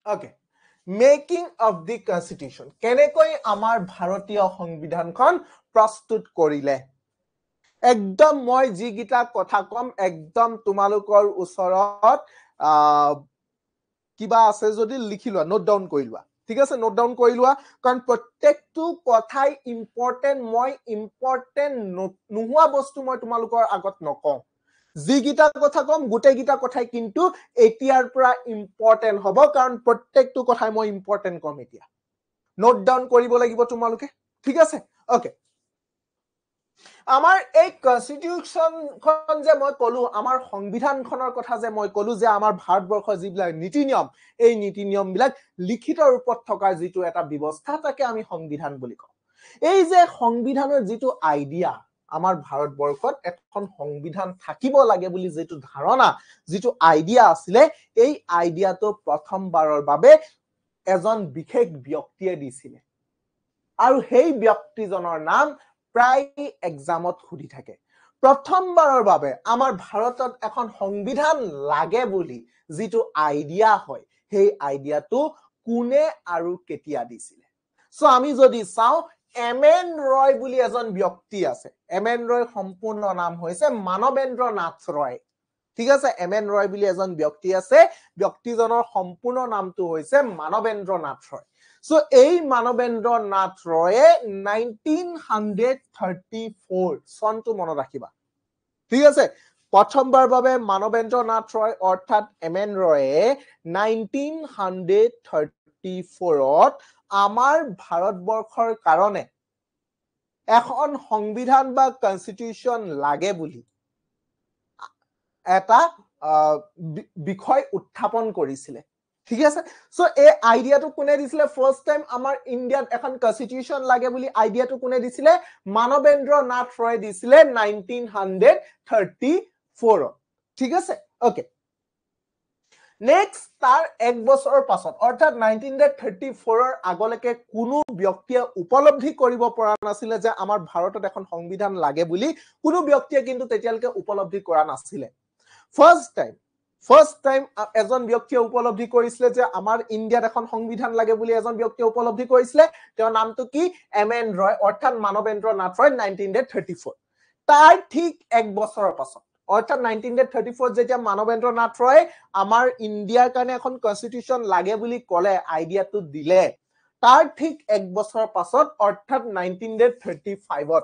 Okay. Making of the Constitution. কেনেকৈ আমাৰ ভাৰতীয় সংবিধানখন প্ৰস্তুত কৰিলে? একদম মই যি গিটা কথা কম একদম তোমালোকৰ ওচৰত কিবা আছে যদি লিখি লোৱা, নোট ডাউন কৰি লোৱা। ঠিক আছে, নোট ডাউন কৰি লোৱা, কাৰণ প্ৰত্যেকটো কথাই ইম্পৰ্টেন্ট। মই ইম্পৰ্টেন্ট নোহোৱা বস্তু মই তোমালোকৰ আগত নকওঁ। যি গিটা কথা কম গোটেই গিটা কথাই কিন্তু এতিয়াৰ পৰা ইম্পৰ্টেন্ট হ'ব, কাৰণ প্ৰত্যেকটো কথাই মই ইম্পৰ্টেন্ট কম এতিয়া। নোট ডাউন কৰিব লাগিব তোমালোকে। ঠিক আছে, ওকে। আমাৰ এই কনস্টিটিউশনখন যে মই কলো, আমাৰ সংবিধানখনৰ কথা যে মই কলো, যে আমাৰ ভাৰতবৰ্ষৰ যিবিলাক নীতি নিয়ম, এই নীতি নিয়ম বিলাক লিখিত ৰূপত থকা যিটো এটা ব্যৱস্থা, তাকে আমি সংবিধান বুলি কওঁ। এই যে সংবিধানৰ যিটো আইডিয়া, আমাৰ ভাৰতবৰ্ষত এখন সংবিধান থাকিব লাগে বুলি যিটো ধাৰণা, যিটো আইডিয়া আছিলে, এই আইডিয়াটো প্ৰথমবাৰৰ বাবে এজন বিশেষ ব্যক্তিয়ে দিছিলে। আৰু সেই ব্যক্তিজনৰ নাম প্ৰায় এক্সামত সুধি থাকে। প্ৰথমবাৰৰ বাবে আমাৰ ভাৰতত এখন সংবিধান লাগে বুলি যিটো আইডিয়া হয়, সেই আইডিয়াটো কোনে আৰু কেতিয়া দিছিলে? সো আমি যদি চাও, এম.এন. ৰয় বুলি এজন ব্যক্তি আছে। এম.এন. ৰয় সম্পূৰ্ণ নাম হৈছে মানৱেন্দ্ৰ নাথ ৰয়। ঠিক আছে, এম.এন. ৰয় বুলি এজন ব্যক্তি আছে, ব্যক্তিজনৰ সম্পূৰ্ণ নামটো হৈছে মানৱেন্দ্ৰ নাথ ৰয়। সো এই মানৱেন্দ্ৰ নাথ ৰয়ে 1934 চনটো মনত ৰাখিবা। ঠিক আছে, প্ৰথমবাৰ বাবে মানৱেন্দ্ৰ নাথ ৰয় অৰ্থাৎ এম.এন. ৰয়ে 1934ত আমাৰ ভাৰতবৰ্ষৰ কাৰণে এখন সংবিধান বা কনস্টিটিউশন লাগে বুলি এটা বিষয় উত্থাপন কৰিছিলে। ঠিক আছে, সো এই আইডিয়াটো কোনে দিছিলে? ফাৰ্স্ট টাইম আমাৰ ইন্ডিয়াত এখন কনস্টিটিউশন লাগে বুলি আইডিয়াটো কোনে দিছিলে? মানৱেন্দ্ৰ নাথ ৰয় দিছিলে 1934। ঠিক আছে, ওকে। নেক্সট, তাৰ এক বছৰৰ পাছত অৰ্থাৎ 1934ৰ আগলৈকে কোনো ব্যক্তিয়ে উপলব্ধি কৰিব পৰা নাছিলে যে আমাৰ ভাৰতত এখন সংবিধান লাগে বুলি। কোনো ব্যক্তিয়ে কিন্তু তেতিয়ালৈকে উপলব্ধি কৰা নাছিলে। ফাৰ্স্ট টাইম এজন ব্যক্তিয়ে উপলব্ধি কৰিছিলে যে আমাৰ ইণ্ডিয়াত এখন সংবিধান লাগে বুলি এজন ব্যক্তিয়ে উপলব্ধি কৰিছিলে। তেওঁৰ নামটো কি? এম.এন. ৰয় অৰ্থাৎ মানৱেন্দ্ৰ নাথ ৰয় 1934। তাৰ ঠিক এক বছৰৰ পাছত অৰ্থাৎ 1934 যেতিয়া মানৱেন্দ্ৰ নাথ ৰয় আমাৰ ইণ্ডিয়াৰ কাৰণে এখন কনস্টিটিউশন লাগে বুলি ক'লে, আইডিয়াটো দিলে, তাৰ ঠিক এক বছৰৰ পাছত অৰ্থাৎ 1935ত,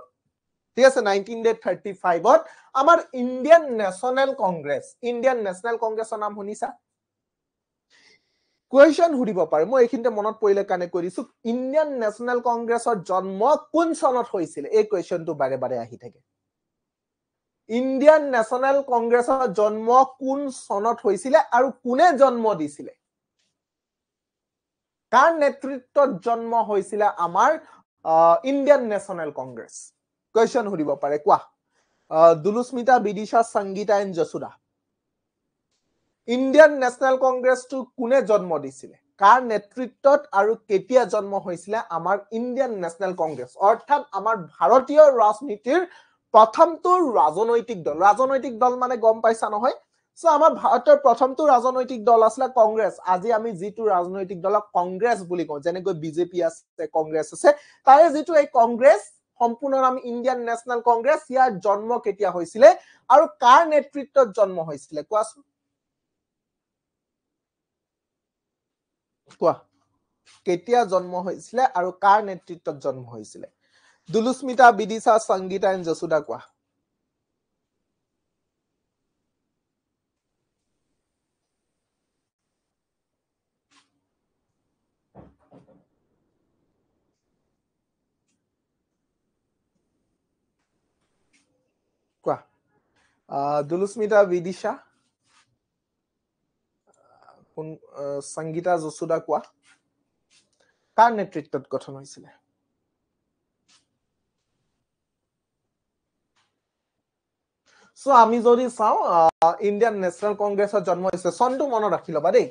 ঠিক আছে, 1935ত আমাৰ ইণ্ডিয়ান নেশ্যনেল কংগ্ৰেছৰ নাম শুনিছা? কুৱেশ্যন সুধিব পাৰে, মই এইখিনিতে মনত পৰিলে কাৰণে কৈ দিছো। ইণ্ডিয়ান নেশ্যনেল কংগ্ৰেছৰ জন্ম কোন চনত হৈছিল? এই কুৱেশ্যনটো বাৰে বাৰে আহি থাকে। ইণ্ডিয়ান নেশ্যনেল কংগ্ৰেছৰ জন্ম কোন চনত হৈছিলে আৰু কোনে জন্ম দিছিলে? কাৰ নেতৃত্বত জন্ম হৈছিলে আমাৰ ইণ্ডিয়ান নেশ্যনেল কংগ্ৰেছ? কুৱেশ্যন সুধিব পাৰে, কোৱা। Dulusmita, Bidisha, Sangeeta and Jashoda. Indian national কংগ্ৰেছটো কোনে জন্ম দিছিলে? কাৰ নেতৃত্বত আৰু কেতিয়া জন্ম হৈছিলে আমাৰ ইণ্ডিয়ান নেশ্যনেল কংগ্ৰেছ? অৰ্থাৎ আমাৰ ভাৰতীয় ৰাজনীতিৰ প্ৰথমটো ৰাজনৈতিক দল মানে গম পাইছা নহয়? সো আমাৰ ভাৰতৰ প্ৰথমটো ৰাজনৈতিক দল আছিলে কংগ্ৰেছ। আজি আমি যিটো ৰাজনৈতিক দলক কংগ্ৰেছ বুলি কওঁ, যেনেকৈ বিজেপি আছে, কংগ্ৰেছ আছে, তাৰে যিটো এই কংগ্ৰেছ, সম্পূৰ্ণ নাম ইণ্ডিয়ান নেশ্যনেল কংগ্ৰেছ, ইয়াৰ জন্ম কেতিয়া হৈছিলে আৰু কাৰ নেতৃত্বত জন্ম হৈছিলে? কোৱাচোন, কোৱা। কেতিয়া জন্ম হৈছিলে আৰু কাৰ নেতৃত্বত জন্ম হৈছিলে? দুলুস্মিতা, বিদিশা, সংগীতা এণ্ড যশোদা, কোৱা। কোৱা। দুলুস্মিতা, বিদিশা, সংগীতা, যশোদা, কোৱা। কাৰ নেতৃত্বত গঠন হৈছিলে? সো আমি যদি চাওঁ, ইণ্ডিয়ান নেশ্যনেল কংগ্ৰেছৰ জন্ম হৈছে, চনটো মনত ৰাখি ল'বা দেই,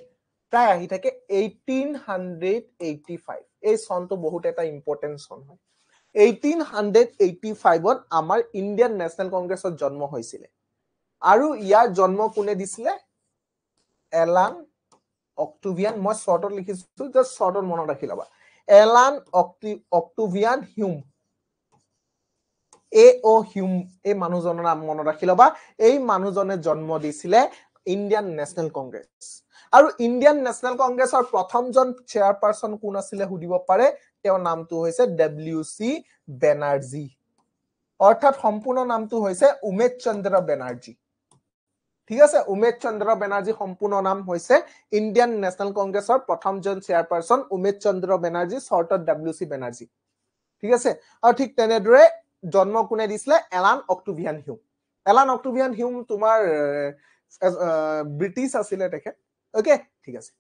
প্ৰায় আহি থাকে 1885। এই চনটো বহুত এটা ইম্পৰ্টেণ্ট চন হয়। 1885ত আমাৰ ইণ্ডিয়ান নেশ্যনেল কংগ্ৰেছৰ জন্ম হৈছিলে। আৰু ইয়াৰ জন্ম কোনে দিছিলে? এলান অক্টোভিয়ান মই শৰ্টত লিখিছো জাস্ট শৰ্টত মনত ৰাখি লবা এলান অক্টোভিয়ান হিউম A.O. হিউম এই মানুহজনৰ নাম মনত ৰাখি লবা এই মানুহজনে জন্ম দিছিলে ইণ্ডিয়ান নেশনেল কংগ্ৰেছ আৰু ইণ্ডিয়ান নেশনেল কংগ্ৰেছৰ প্ৰথমজন চেয়াৰপাৰসন কোন আছিল হুদিব পাৰে তেওঁৰ নামটো হৈছে WC বেনাৰ্জী অৰ্থাৎ সম্পূৰ্ণ নামটো হৈছে উমেশ চন্দ্ৰ বেনাৰ্জী ঠিক আছে উমেশ চন্দ্ৰ বেনাৰ্জী সম্পূৰ্ণ নাম হৈছে ইণ্ডিয়ান নেশনেল কংগ্ৰেছৰ প্ৰথমজন চেয়াৰপাৰসন উমেশ চন্দ্ৰ বেনাৰ্জী শৰ্টত WC বেনাৰ্জী ঠিক আছে আৰু ঠিক তেনেদৰে জন্ম কোনে দিছিলে এলান অক্টোভিয়ান হিউম তোমাৰ ব্ৰিটিছ আছিলে তেখেত ওকে ঠিক আছে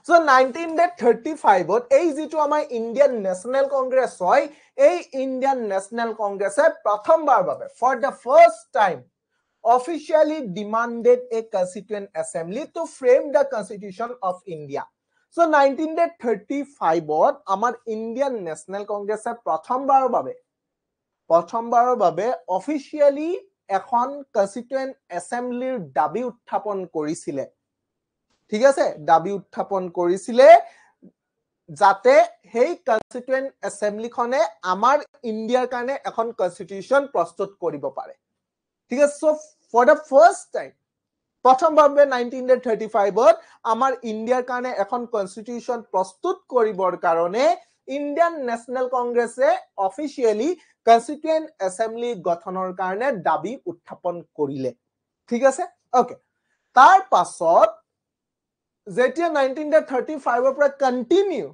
সো 1935 ত এই যেটো আমাৰ ইণ্ডিয়ান নেশনেল কংগ্ৰেছ হয় এই ইণ্ডিয়ান নেশনেল কংগ্ৰেছে প্ৰথমবাৰ বাবে for the first time officially demanded a constituent assembly to frame the constitution of India. So 1935 ত আমাৰ ইণ্ডিয়ান নেশনেল কংগ্ৰেছে প্ৰথমবাৰৰ বাবে অফিচিয়ালি এখন কনস্টিটুৱেন্ট এছেম্বলিৰ দাবী উত্থাপন কৰিছিলে ঠিক আছে দাবী উত্থাপন কৰিছিলে যাতে সেই কনস্টিটুৱেন্ট এছেম্বলিখনে আমাৰ ইণ্ডিয়াৰ কাৰণে এখন কনস্টিটিউশন প্ৰস্তুত কৰিব পাৰে ঠিক আছে so for the first time প্ৰথমবাৰবে 1935 ত আমাৰ ইণ্ডিয়াৰ কাৰণে এখন কনস্টিটিউশন প্ৰস্তুত কৰিবৰ কাৰণে ইণ্ডিয়ান নেশনেল কংগ্ৰেছে অফিচিয়ালি কনস্টিটুৱেন্ট এছেম্বলি গঠনৰ কাৰণে দাবী উত্থাপন কৰিলে ঠিক আছে ওকে তাৰ পাছত যেতিয়া 1935 ৰ পৰা কন্টিনিউ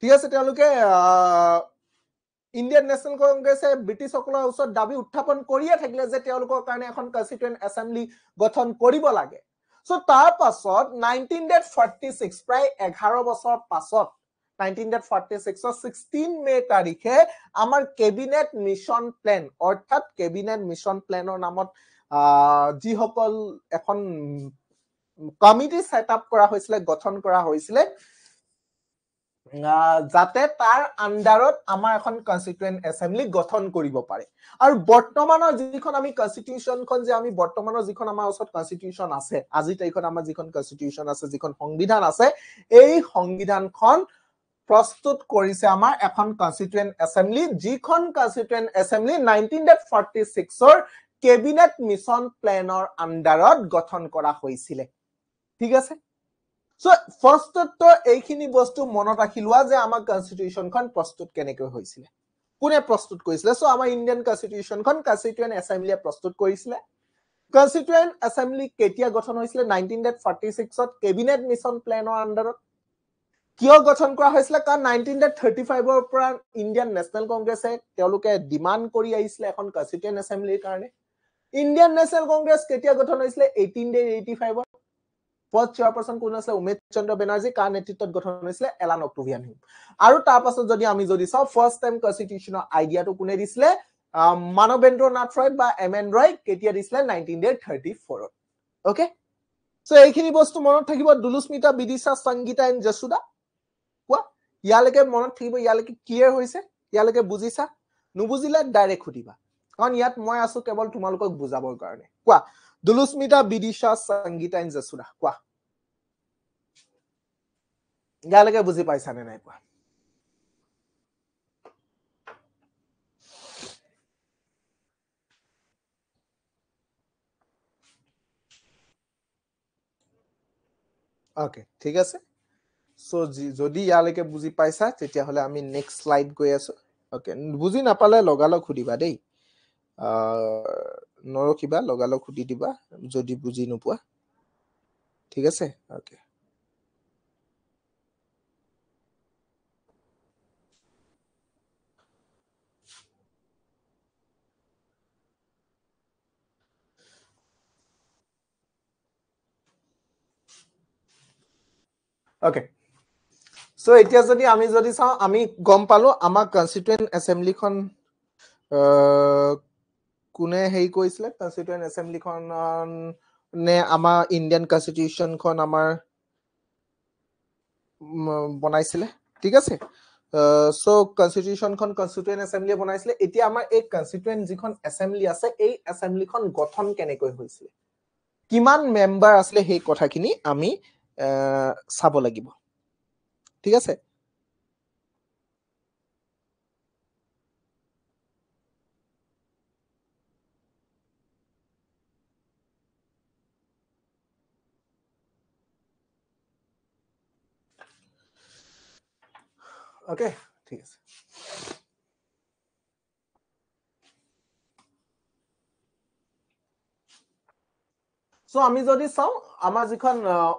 ঠিক আছে তেওঁলোকে ইণ্ডিয়ান নেশনেল কংগ্ৰেছে ব্ৰিটিছ সকলৰ ওচৰত দাবী উত্থাপন কৰিয়ে থাকিলে যে তেওঁলোকৰ কাৰণে এখন কনস্টিটুৱেন্ট এছেম্বলি গঠন কৰিব লাগে সো তাৰ পাছত 1946 প্ৰায় 11 বছৰ পাছত 1946 16 মে তাৰিখে আমাৰ কেবিনেট মিশন প্ল্যান অৰ্থাৎ কেবিনেট মিশন প্ল্যানৰ নামত যি সকল এখন কমিটি সেটআপ কৰা হৈছিল গঠন কৰা হৈছিল যাতে তাৰ আন্ডাৰত আমাৰ এখন কনস্টিটুৱেন্ট এছেম্বলি গঠন কৰিব পাৰে আৰু বৰ্তমানৰ যিখন আমি কনস্টিটিউশনখন যে আমি বৰ্তমানৰ যিখন আমাৰ ওচৰত কনস্টিটিউশন আছে আজি তাৰিখত আমাৰ যিখন কনস্টিটিউশন আছে যিখন সংবিধান আছে এই সংবিধানখন প্ৰস্তুত কৰিছে আমাৰ এখন কনস্টিটুৱেন্ট এছেম্বলি যিখন কনস্টিটুৱেন্ট এছেম্বলি 1946 ৰ কেবিনেট মিশন প্ল্যানৰ আন্ডাৰত গঠন কৰা হৈছিল ঠিক আছে সো ফাৰ্ষ্টত এইখিনি বস্তু মনত ৰাখি লোৱা যে আমাৰ কনস্টিটিউশনখন প্ৰস্তুত কেনেকৈ হৈছিল কোনে প্ৰস্তুত কৰিছিল সো আমাৰ ইণ্ডিয়ান কনস্টিটিউশনখন কনস্টিটুৱেন্ট এছেম্বলিয়ে প্ৰস্তুত কৰিছিল কনস্টিটুৱেন্ট এছেম্বলি কেতিয়া গঠন হৈছিল 1946 ত কেবিনেট মিশন প্ল্যানৰ আন্ডাৰত কিয় গঠন কৰা হৈছিল কাৰণ 1935 ৰ পৰা ইণ্ডিয়ান নেশনেল কংগ্ৰেছে তেওঁলোকে ডিমান্ড কৰি আহিছিল এখন কনস্টিটুৱেন্ট এছেম্বলিৰ কাৰণে ইণ্ডিয়ান নেশনেল কংগ্ৰেছ কেতিয়া গঠন হৈছিল 1885 ত First chairperson কোন আছিল উমেশ চন্দ্ৰ বেনাৰ্জী কাৰ নেতৃত্বত গঠন হৈছিল এলান অক্টোভিয়ান হিউম আৰু তাৰ পাছত যদি আমি চাও ফাৰ্ষ্ট টাইম কনস্টিটিউশনৰ আইডিয়াটো কোনে দিছিলে মানৱেন্দ্ৰ নাথ ৰয় বা এমএন ৰয় কেতিয়া দিছিলে 1934 ত ওকে সো এইখিনি বস্তু মনত থাকিব দুলুস্মিতা বিদিশা সংগীতা এণ্ড যশোদা কোৱা ইয়ালৈকে মনত থাকিব ইয়ালৈকে ক্লিয়াৰ হৈছে ইয়ালৈকে বুজিছা নুবুজিলে ডাইৰেক্ট খুদিবা কাৰণ ইয়াত মই আছো কেৱল তোমালোকক বুজাবৰ কাৰণে কোৱা দুলুস্মিতা বিদিশা সংগীতা এণ্ড যশোদা কোৱা ইয়ালৈকে বুজি পাইছানে নাই কোৱা ওকে ঠিক আছে সো যদি ইয়ালৈকে বুজি পাইছা তেতিয়া হলে আমি নেক্সট স্লাইড গৈ আছো ওকে বুজি নাপালে লগালগ খুদিবা দেই নৰখিবা লগালগ খুদি দিবা যদি বুজি নোপোৱা ঠিক আছে ওকে ওকে সো এতিয়া যদি আমি চাও আমি গম পালো আমাৰ কনস্টিটুৱেন্ট এছেম্বলিখন কোনে হেই কৈছিলে কনস্টিটুৱেন্ট এছেম্বলিখন নে আমাৰ ইণ্ডিয়ান কনস্টিটিউশনখন আমাৰ বনাইছিলে ঠিক আছে সো কনস্টিটিউশনখন কনস্টিটুৱেন্ট এছেম্বলিয়ে বনাইছিলে এতিয়া আমাৰ এই কনস্টিটুৱেন্ট যিখন এছেম্বলি আছে এই এছেম্বলিখন গঠন কেনেকৈ হৈছিল কিমান মেম্বাৰ আছিলে সেই কথাখিনি আমি চাব লাগিব ঠিক আছে ওকে ঠিক আছে সো আমি যদি চাও আমাৰ যিখন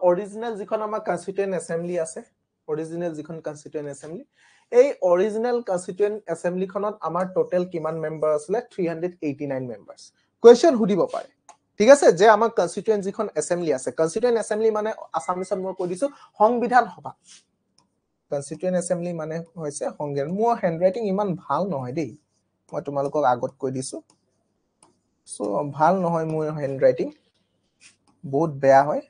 অৰিজিনাল যিখন আমাৰ কনস্টিটিউয়েন্ট এসেম্বলি আছে অৰিজিনাল যিখন কনস্টিটিউয়েন্ট এসেম্বলি এই অৰিজিনাল কনস্টিটিউয়েন্ট এসেম্বলি খনত আমাৰ টোটাল কিমান মেম্বাৰ আছিলে 389 মেম্বাৰস কোৱেশ্চন হুদিব পাৰে ঠিক আছে যে আমাৰ কনস্টিটিউয়েন্ট যিখন এসেম্বলি আছে কনস্টিটিউয়েন্ট এসেম্বলি মানে আসামিছত মই কৈ দিছো সংবিধান সভা কনস্টিটিউয়েন্ট এসেম্বলি মানে হৈছে সংবিধান মোৰ হেণ্ডৰাইটিং ইমান ভাল নহয় দেই মই তোমালোকক আগত কৈ দিছো সো ভাল নহয় মোৰ হেণ্ডৰাইটিং বহুত বেয়া হয়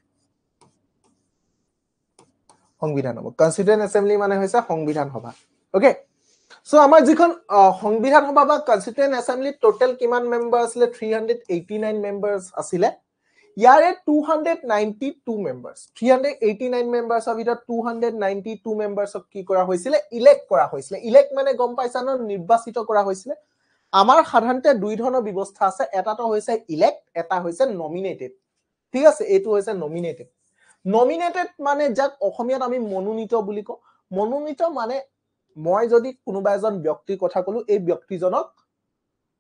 সংবিধান সভা কনস্টিটিউয়েন্ট এসেম্বলি মানে হৈছে সংবিধান সভা ওকে সো আমাৰ যিখন সংবিধান সভা বা কনস্টিটিউয়েন্ট এসেম্বলি টোটাল কিমান মেম্বাৰ আছিলে 389 মেম্বাৰস আছিলে ইয়াৰে 292 মেম্বাৰস 389 মেম্বাৰসৰ ভিতৰত 292 মেম্বাৰসক কি কৰা হৈছিলে ইলেক্ট কৰা হৈছিলে ইলেক্ট মানে গম পাইছা ন নিৰ্বাচিত কৰা হৈছিলে আমাৰ সাধাৰণতে দুই ধৰণৰ ব্যৱস্থা আছে এটাটো হৈছে ইলেক্ট এটা হৈছে নমিনেটেড ঠিক আছে এটো হৈছে নমিনেটেড নমিনেটেড মানে যাক অসমীয়াত আমি মনোনীত বুলি কওঁ মনোনীত মানে মই যদি কোনোবা এজন ব্যক্তিৰ কথা কলো এই ব্যক্তিজনক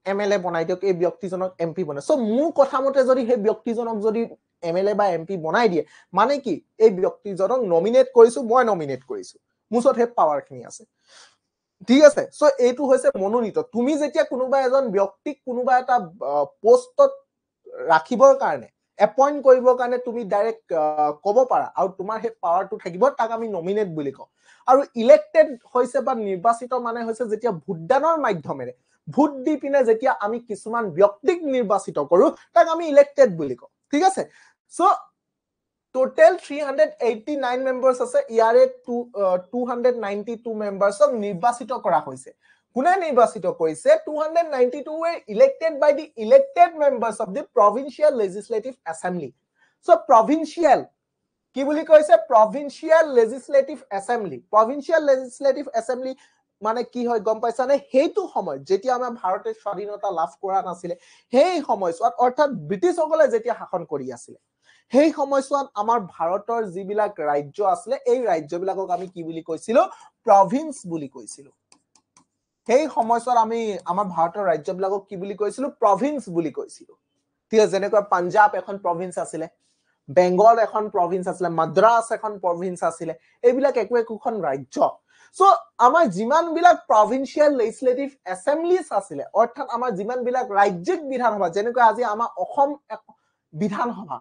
এমএলএ বনাই দিয়ক এই ব্যক্তিজনক এমপি বনাই সো মোৰ কথা মতে যদি সেই ব্যক্তিজনক যদি এমএলএ বা এমপি বনাই দিয়ে মানে কি এই ব্যক্তিজনক নমিনেট কৰিছো মই নমিনেট কৰিছো মুছত হে পাৱাৰ খিনি আছে ঠিক আছে সো এইটো হৈছে মনোনীত তুমি যেতিয়া কোনোবা এজন ব্যক্তিক কোনোবা এটা পোষ্টত ৰাখিবৰ কাৰণে এপইন্ট কৰিবৰ কাৰণে তুমি ডাইৰেক্ট কব পাৰা আৰু তোমাৰ হে পাৱাৰটো থাকিব তাক আমি নমিনেট বুলি কওঁ আৰু ইলেক্টেড হৈছে বা নিৰ্বাচিত মানে হৈছে যেতিয়া ভোটদানৰ মাধ্যমেৰে ভোট দি পিনে যেতিয়া আমি কিছুমান ব্যক্তিক নিৰ্বাচিত কৰো তাক আমি ইলেক্টেড বুলি কওঁ ঠিক আছে সো টোটাল 389 মেম্বাৰস আছে ইয়াৰে 292 মেম্বাৰসক নিৰ্বাচিত কৰা হৈছে কোনে নিৰ্বাচিত কৰিছে 292 were elected by the elected members of the provincial legislative assembly so provincial কি বুলি কৈছে provincial legislative assembly মানে কি হয় গম পাইছা নে হেতু সময় যেতিয়া আমাৰ ভাৰতে স্বাধীনতা লাভ কৰা নাছিলে সেই সময়ছোৱাত অৰ্থাৎ ব্ৰিটিছসকলে যেতিয়া শাসন কৰি আছিল সেই সময়ছোৱাত আমাৰ ভাৰতৰ যিবিলাক ৰাজ্য আছিল এই ৰাজ্যবিলাকক আমি কি বুলি কৈছিলো প্ৰভিন্স বুলি কৈছিলো সেই সময়ছোৱাত আমি আমাৰ ভাৰতৰ ৰাজ্যবিলাকক কি বুলি কৈছিলো প্ৰভিন্স বুলি কৈছিলো ঠিক আছে যেনেকৈ পাঞ্জাব এখন প্ৰভিন্স আছিল বেংগল এখন প্ৰভিন্স আছিল মাদ্ৰাজ এখন প্ৰভিন্স আছিল এইবিলাক একোখন ৰাজ্য সো আমাৰ যিমান বিলাক প্ৰভিন্সিয়াল লেজিসলেটিভ এসেম্বলিজ আছিল অৰ্থাৎ আমাৰ যিমান বিলাক ৰাজ্যিক বিধানসভা যেনেকৈ আজি আমাৰ অসম বিধানসভা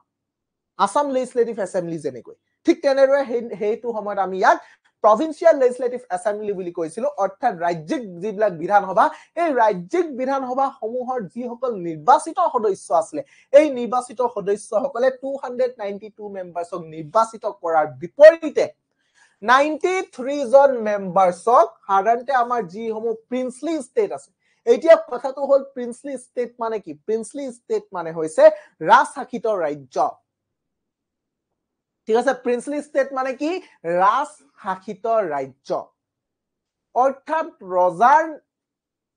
আসাম লেজিসলেটিভ এসেম্বলি যেনেকৈ ঠিক তেনেদৰে হেতু সময়ত আমি ইয়াক provincial legislative assembly বুলি কৈছিলো অৰ্থাৎ ৰাজ্যিক যিবিলাক বিধানসভা এই ৰাজ্যিক বিধানসভা সমূহৰ যিসকল নিৰ্বাচিত সদস্য আছিল এই নিৰ্বাচিত সদস্যসকলে 292 মেম্বাৰসক নিৰ্বাচিত কৰাৰ বিপৰীতে 93 জন মেম্বাৰসক সাধাৰণতে আমাৰ যিসমূহ প্ৰিন্সলি ষ্টেট আছে এতিয়া কথাটো হল প্ৰিন্সলি ষ্টেট মানে কি প্ৰিন্সলি ষ্টেট মানে হৈছে ৰাজশাসিত ৰাজ্য ঠিক আছে প্ৰিন্সলি ষ্টেট মানে কি ৰাজশাসিত ৰাজ্য অৰ্থাৎ ৰজাৰ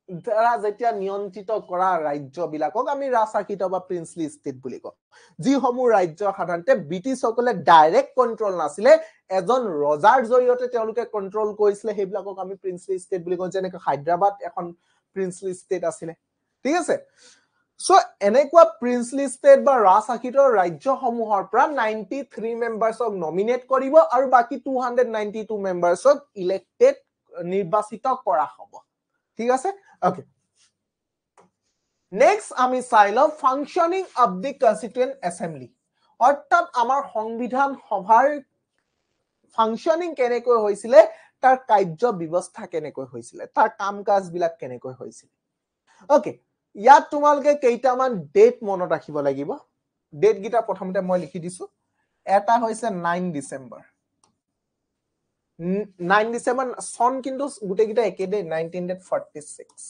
দ্বাৰা যেতিয়া নিয়ন্ত্ৰিত কৰা ৰাজ্যবিলাকক আমি ৰাজশাসিত বা প্ৰিন্সলি ষ্টেট বুলি কওঁ যিসমূহ ৰাজ্য সাধাৰণতে ব্ৰিটিছসকলে ডাইৰেক্ট কন্ট্ৰোল নাছিলে এজন ৰজাৰ জৰিয়তে তেওঁলোকে কন্ট্ৰোল কৰিছিলে সেইবিলাকক আমি প্ৰিন্সলি ষ্টেট বুলি কওঁ যেনেকৈ হায়দৰাবাদ এখন প্ৰিন্সলি ষ্টেট আছিল ঠিক আছে সো এনেকুৱা প্ৰিন্সলি ষ্টেট বা ৰাজশাসিত ৰাজ্যসমূহৰ পৰা 93 মেম্বাৰসক নমিনেট কৰিব আৰু বাকি 292 মেম্বাৰসক ইলেক্টেড নিৰ্বাচিত কৰা হ'ব ঠিক আছে ওকে নেক্সট আমি চাই লও functioning of the constituent assembly অৰ্থাৎ আমাৰ সংবিধান সভাৰ ফাংশনিং কেনেকৈ হৈছিল তাৰ কাৰ্য ব্যৱস্থা কেনেকৈ হৈছিল তাৰ কামকাজ বিলাক কেনেকৈ হৈছিল ওকে ইয়াত তোমালকে কেইটামান ডেট মনত ৰাখিব লাগিব ডেট গিটা প্ৰথমতে মই লিখি দিছো এটা হৈছে 9 ডিসেম্বৰ 9 ডিসেম্বৰ সন কিন্তু গুটে গিটা একে দে 1946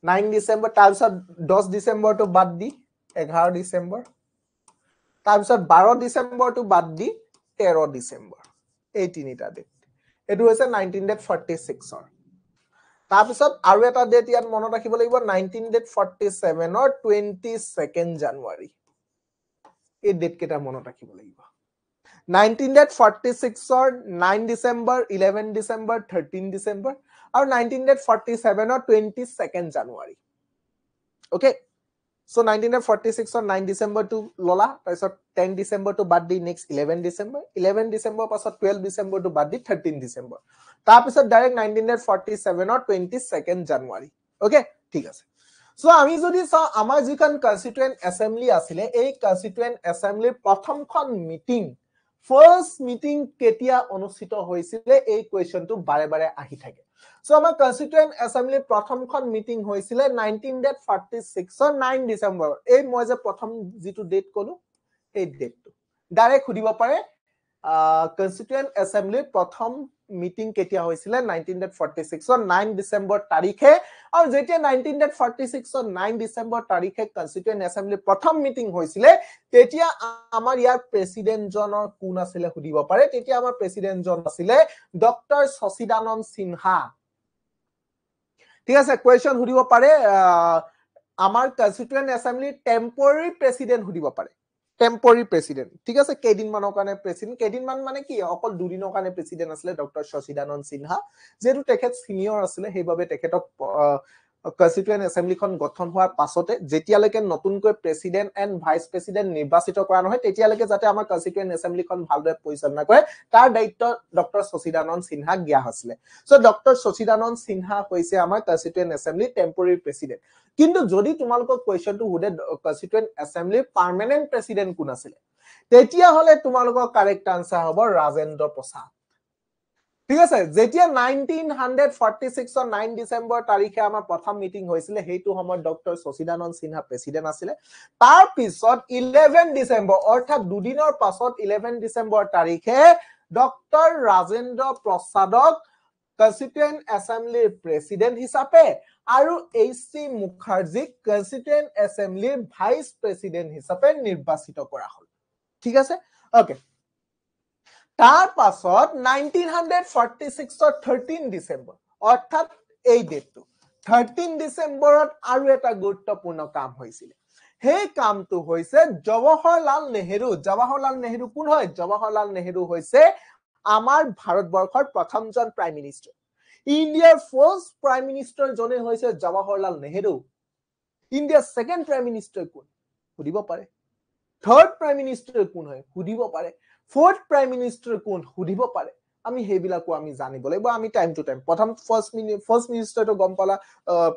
9 ডিসেম্বৰ তাৰপিছত 10 ডিসেম্বৰ তো বাদ দি 11 ডিসেম্বৰ তাৰপিছত 12 ডিসেম্বৰটো বাদ দি 13 ডিসেম্বৰ এই তিনিটা ডেট এটো হৈছে 1946 ৰ তাৰপিছত আৰু এটা ডেট ইয়াত মনত ৰাখিব লাগিব 1947 ৰ 22nd জানুৱাৰী এই ডেট কেটা মনত ৰাখিব লাগিব 1946 ৰ 9 ডিসেম্বৰ 11 ডিসেম্বৰ 13 ডিসেম্বৰ আৰু 1947 ৰ 22nd January okay So 1946 or 9 December to Lola, so 10 December to Baddi next 11 December, 11 December pass 12 December to Baddi 13 December. Tapos direct 1947 or 22nd January. Okay, ঠিক আছে. So আমি যদি চাও আমাৰ যিখন কনস্টিটিউয়েন্ট অ্যাসেম্বলি আছিল এই কনস্টিটিউয়েন্ট অ্যাসেম্বলিৰ প্ৰথমখন মিটিং ফাৰ্স্ট মিটিং কেতিয়া অনুষ্ঠিত হৈছিল এই কোৱেশ্চনটো বাৰে বাৰে আহি থাকে So আমাৰ কনস্টিটিউয়েন্ট অ্যাসেম্বলি প্ৰথমখন মিটিং হৈছিল 1946 ৰ 9 ডিসেম্বৰ এই মই যে প্ৰথম যেটো ডেট কলো এই ডেটটো ডাইৰেক্ট খুদিব পাৰে কনস্টিটিউয়েন্ট অ্যাসেম্বলিৰ প্ৰথম মিটিং কেতিয়া হৈছিল 1946 ৰ 9 ডিসেম্বৰ তাৰিখে আৰু যেতিয়া 1946 ৰ 9 ডিসেম্বৰ তাৰিখে কনস্টিটিউয়েন্ট অ্যাসেম্বলিৰ প্ৰথম মিটিং হৈছিল তেতিয়া আমাৰ ইয়াৰ প্ৰেসিডেন্ট জনৰ কোন আছিল খুদিব পাৰে তেতিয়া আমাৰ প্ৰেসিডেন্ট জন আছিল ডক্টৰ শশীদানন্দ সিনহা ঠিক আছে কোৱেশ্চন খুদিব পাৰে আমাৰ কনস্টিটিউয়েন্ট অ্যাসেম্বলি টেম্পোৰাৰী প্ৰেসিডেন্ট খুদিব পাৰে টেম্পোৰাৰী প্ৰেসিডেন্ট ঠিক আছে কেইদিন মানৰ কাৰণে প্ৰেসিডেন্ট কেইদিন মান মানে কি অকল দুদিনৰ কাৰণে প্ৰেসিডেন্ট আছিল ডক্টৰ শশীদানন্দ সিনহা যেটো তেখেত সিনিয়ৰ আছিল সেইভাবে তেখেতক কনস্টিটিউয়েন্ট অ্যাসেম্বলিখন গঠন হোৱাৰ পাছতে যেতিয়ালৈকে নতুনকৈ প্ৰেসিডেন্ট এন্ড ভাইস প্ৰেসিডেন্ট নিৰ্বাচিত কৰা নহয় তেতিয়ালৈকে যাতে আমাৰ কনস্টিটিউয়েন্ট অ্যাসেম্বলিখন ভালদৰে পৰিচালনা কৰে তাৰ দায়িত্ব ডক্টৰ শশীদানন্দ সিনহা গিয়া হৈছিল সো ডক্টৰ শশীদানন্দ সিনহা হৈছে আমাৰ কনস্টিটিউয়েন্ট অ্যাসেম্বলি টেম্পোৰাৰী প্ৰেসিডেন্ট কিন্তু যদি তোমালোকক কোৱেশ্চনটো হুদে কনস্টিটিউয়েন্ট অ্যাসেম্বলি পাৰ্মানেন্ট প্ৰেসিডেন্ট কোন আছিল তেতিয়া হলে তোমালোকৰ কাৰেক্ট আনসাৰ হ'ব ৰাজেন্দ্ৰ প্ৰসাদ ঠিক আছে যেতিয়া 1946 ৰ 9 ডিসেম্বৰ তাৰিখে আমাৰ প্ৰথম মিটিং হৈছিল হেতু সময়ত ডক্টৰ শশীদানন্দ সিনহা প্ৰেসিডেন্ট আছিল তাৰ পিছত 11 ডিসেম্বৰ অৰ্থাৎ দুদিনৰ পাছত 11 ডিসেম্বৰ তাৰিখে ডক্টৰ ৰাজেন্দ্ৰ প্ৰসাদক কনস্টিটিউয়েন্ট অ্যাসেম্বলিৰ প্ৰেসিডেন্ট হিচাপে আৰু এইচি মুখাৰ্জী কনস্টিটিউয়েন্ট অ্যাসেম্বলিৰ ভাইস প্ৰেসিডেন্ট হিচাপে নিৰ্বাচিত কৰা হ'ল ঠিক আছে ওকে তাৰ পাছত 1946 ৰ 13 ডিসেম্বৰ অৰ্থাৎ এই ডেটটো 13 ডিসেম্বৰত আৰু এটা গুৰুত্বপূৰ্ণ কাম হৈছিল সেই কামটো হৈছে জৱাহৰলাল নেহেৰু কোন হয় জৱাহৰলাল নেহেৰু হৈছে আমাৰ ভাৰতবৰ্ষৰ প্ৰথমজন প্ৰাইম মিনিষ্টাৰ ইণ্ডিয়াৰ ফাৰ্স্ট প্ৰাইম মিনিষ্টাৰ জনে হৈছে জৱাহৰলাল নেহেৰু ইণ্ডিয়াৰ সেকেন্ড প্ৰাইম মিনিষ্টাৰ কোন সুধিব পাৰে থাৰ্ড প্ৰাইম মিনিষ্টাৰ কোন হয় সুধিব পাৰে fourth prime minister কোন সুধিব পাৰে আমি হেবিলাকো আমি জানিব লাগিব আমি টাইম টু টাইম প্ৰথম ফাৰ্স্ট মিনিষ্টাৰ তো গম পালা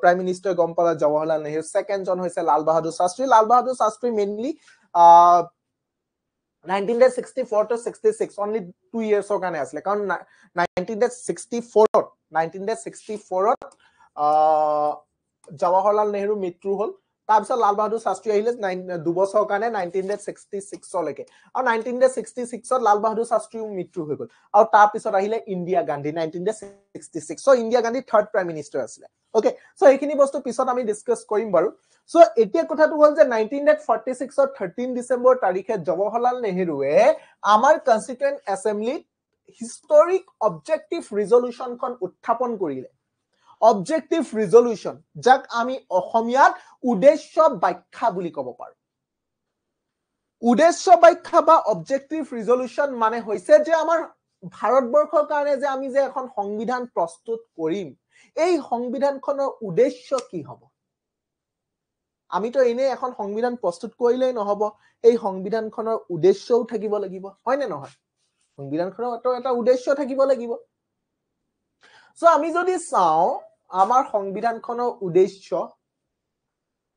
প্ৰাইম মিনিষ্টাৰ গম পালা জৱাহৰলাল নেহেৰু সেকেন্ড জন হৈছে Lal Bahadur Shastri mainly 1964 to 66 only 2 years ৰ কাৰণে আছিল কাৰণ 1964 ত জৱাহৰলাল নেহেৰু মৃত্যু হ'ল তাৰপিছত লাল বাহাদুৰ শাস্ত্ৰী আহিলে 2 বছৰৰ কাৰণে 1966 লৈকে আৰু 1966 ত লাল বাহাদুৰ শাস্ত্ৰীৰ মৃত্যু হৈ গ'ল আৰু তাৰপিছত আহিলে Indira Gandhi 1966 so Indira Gandhi third prime minister আছিল ওকে সো এইখিনি বস্তু পিছত আমি ডিসকাস কৰিম বাৰু সো এতিয়া কথাটো হ'ল যে 1946 ৰ 13 ডিসেম্বৰ তাৰিখে জৱাহৰলাল নেহেৰুৱে আমাৰ কনস্টিটিউয়েন্ট অ্যাসেম্বলি হিষ্টৰিক অবজেক্টিভ ৰিজলিউশনখন উত্থাপন কৰিলে অবজেক্টিভ ৰিজলিউশন যাক আমি অসমীয়াত উদ্দেশ্য ব্যাখ্যা বুলি ক'ব পাৰো উদ্দেশ্য ব্যাখ্যা বা অবজেক্টিভ ৰিজলিউশন মানে হৈছে যে আমাৰ ভাৰতবৰ্ষৰ কাৰণে যে আমি যে এখন সংবিধান প্ৰস্তুত কৰিম এই সংবিধানখনৰ উদ্দেশ্য কি হ'ব আমি তো এনে এখন সংবিধান প্ৰস্তুত কৰিলেই নহব এই সংবিধানখনৰ উদ্দেশ্যও থাকিব লাগিব হয় নে নহয় সংবিধানখনৰ এটা উদ্দেশ্য থাকিব লাগিব সো আমি যদি চাও আমাৰ সংবিধানখনৰ উদ্দেশ্য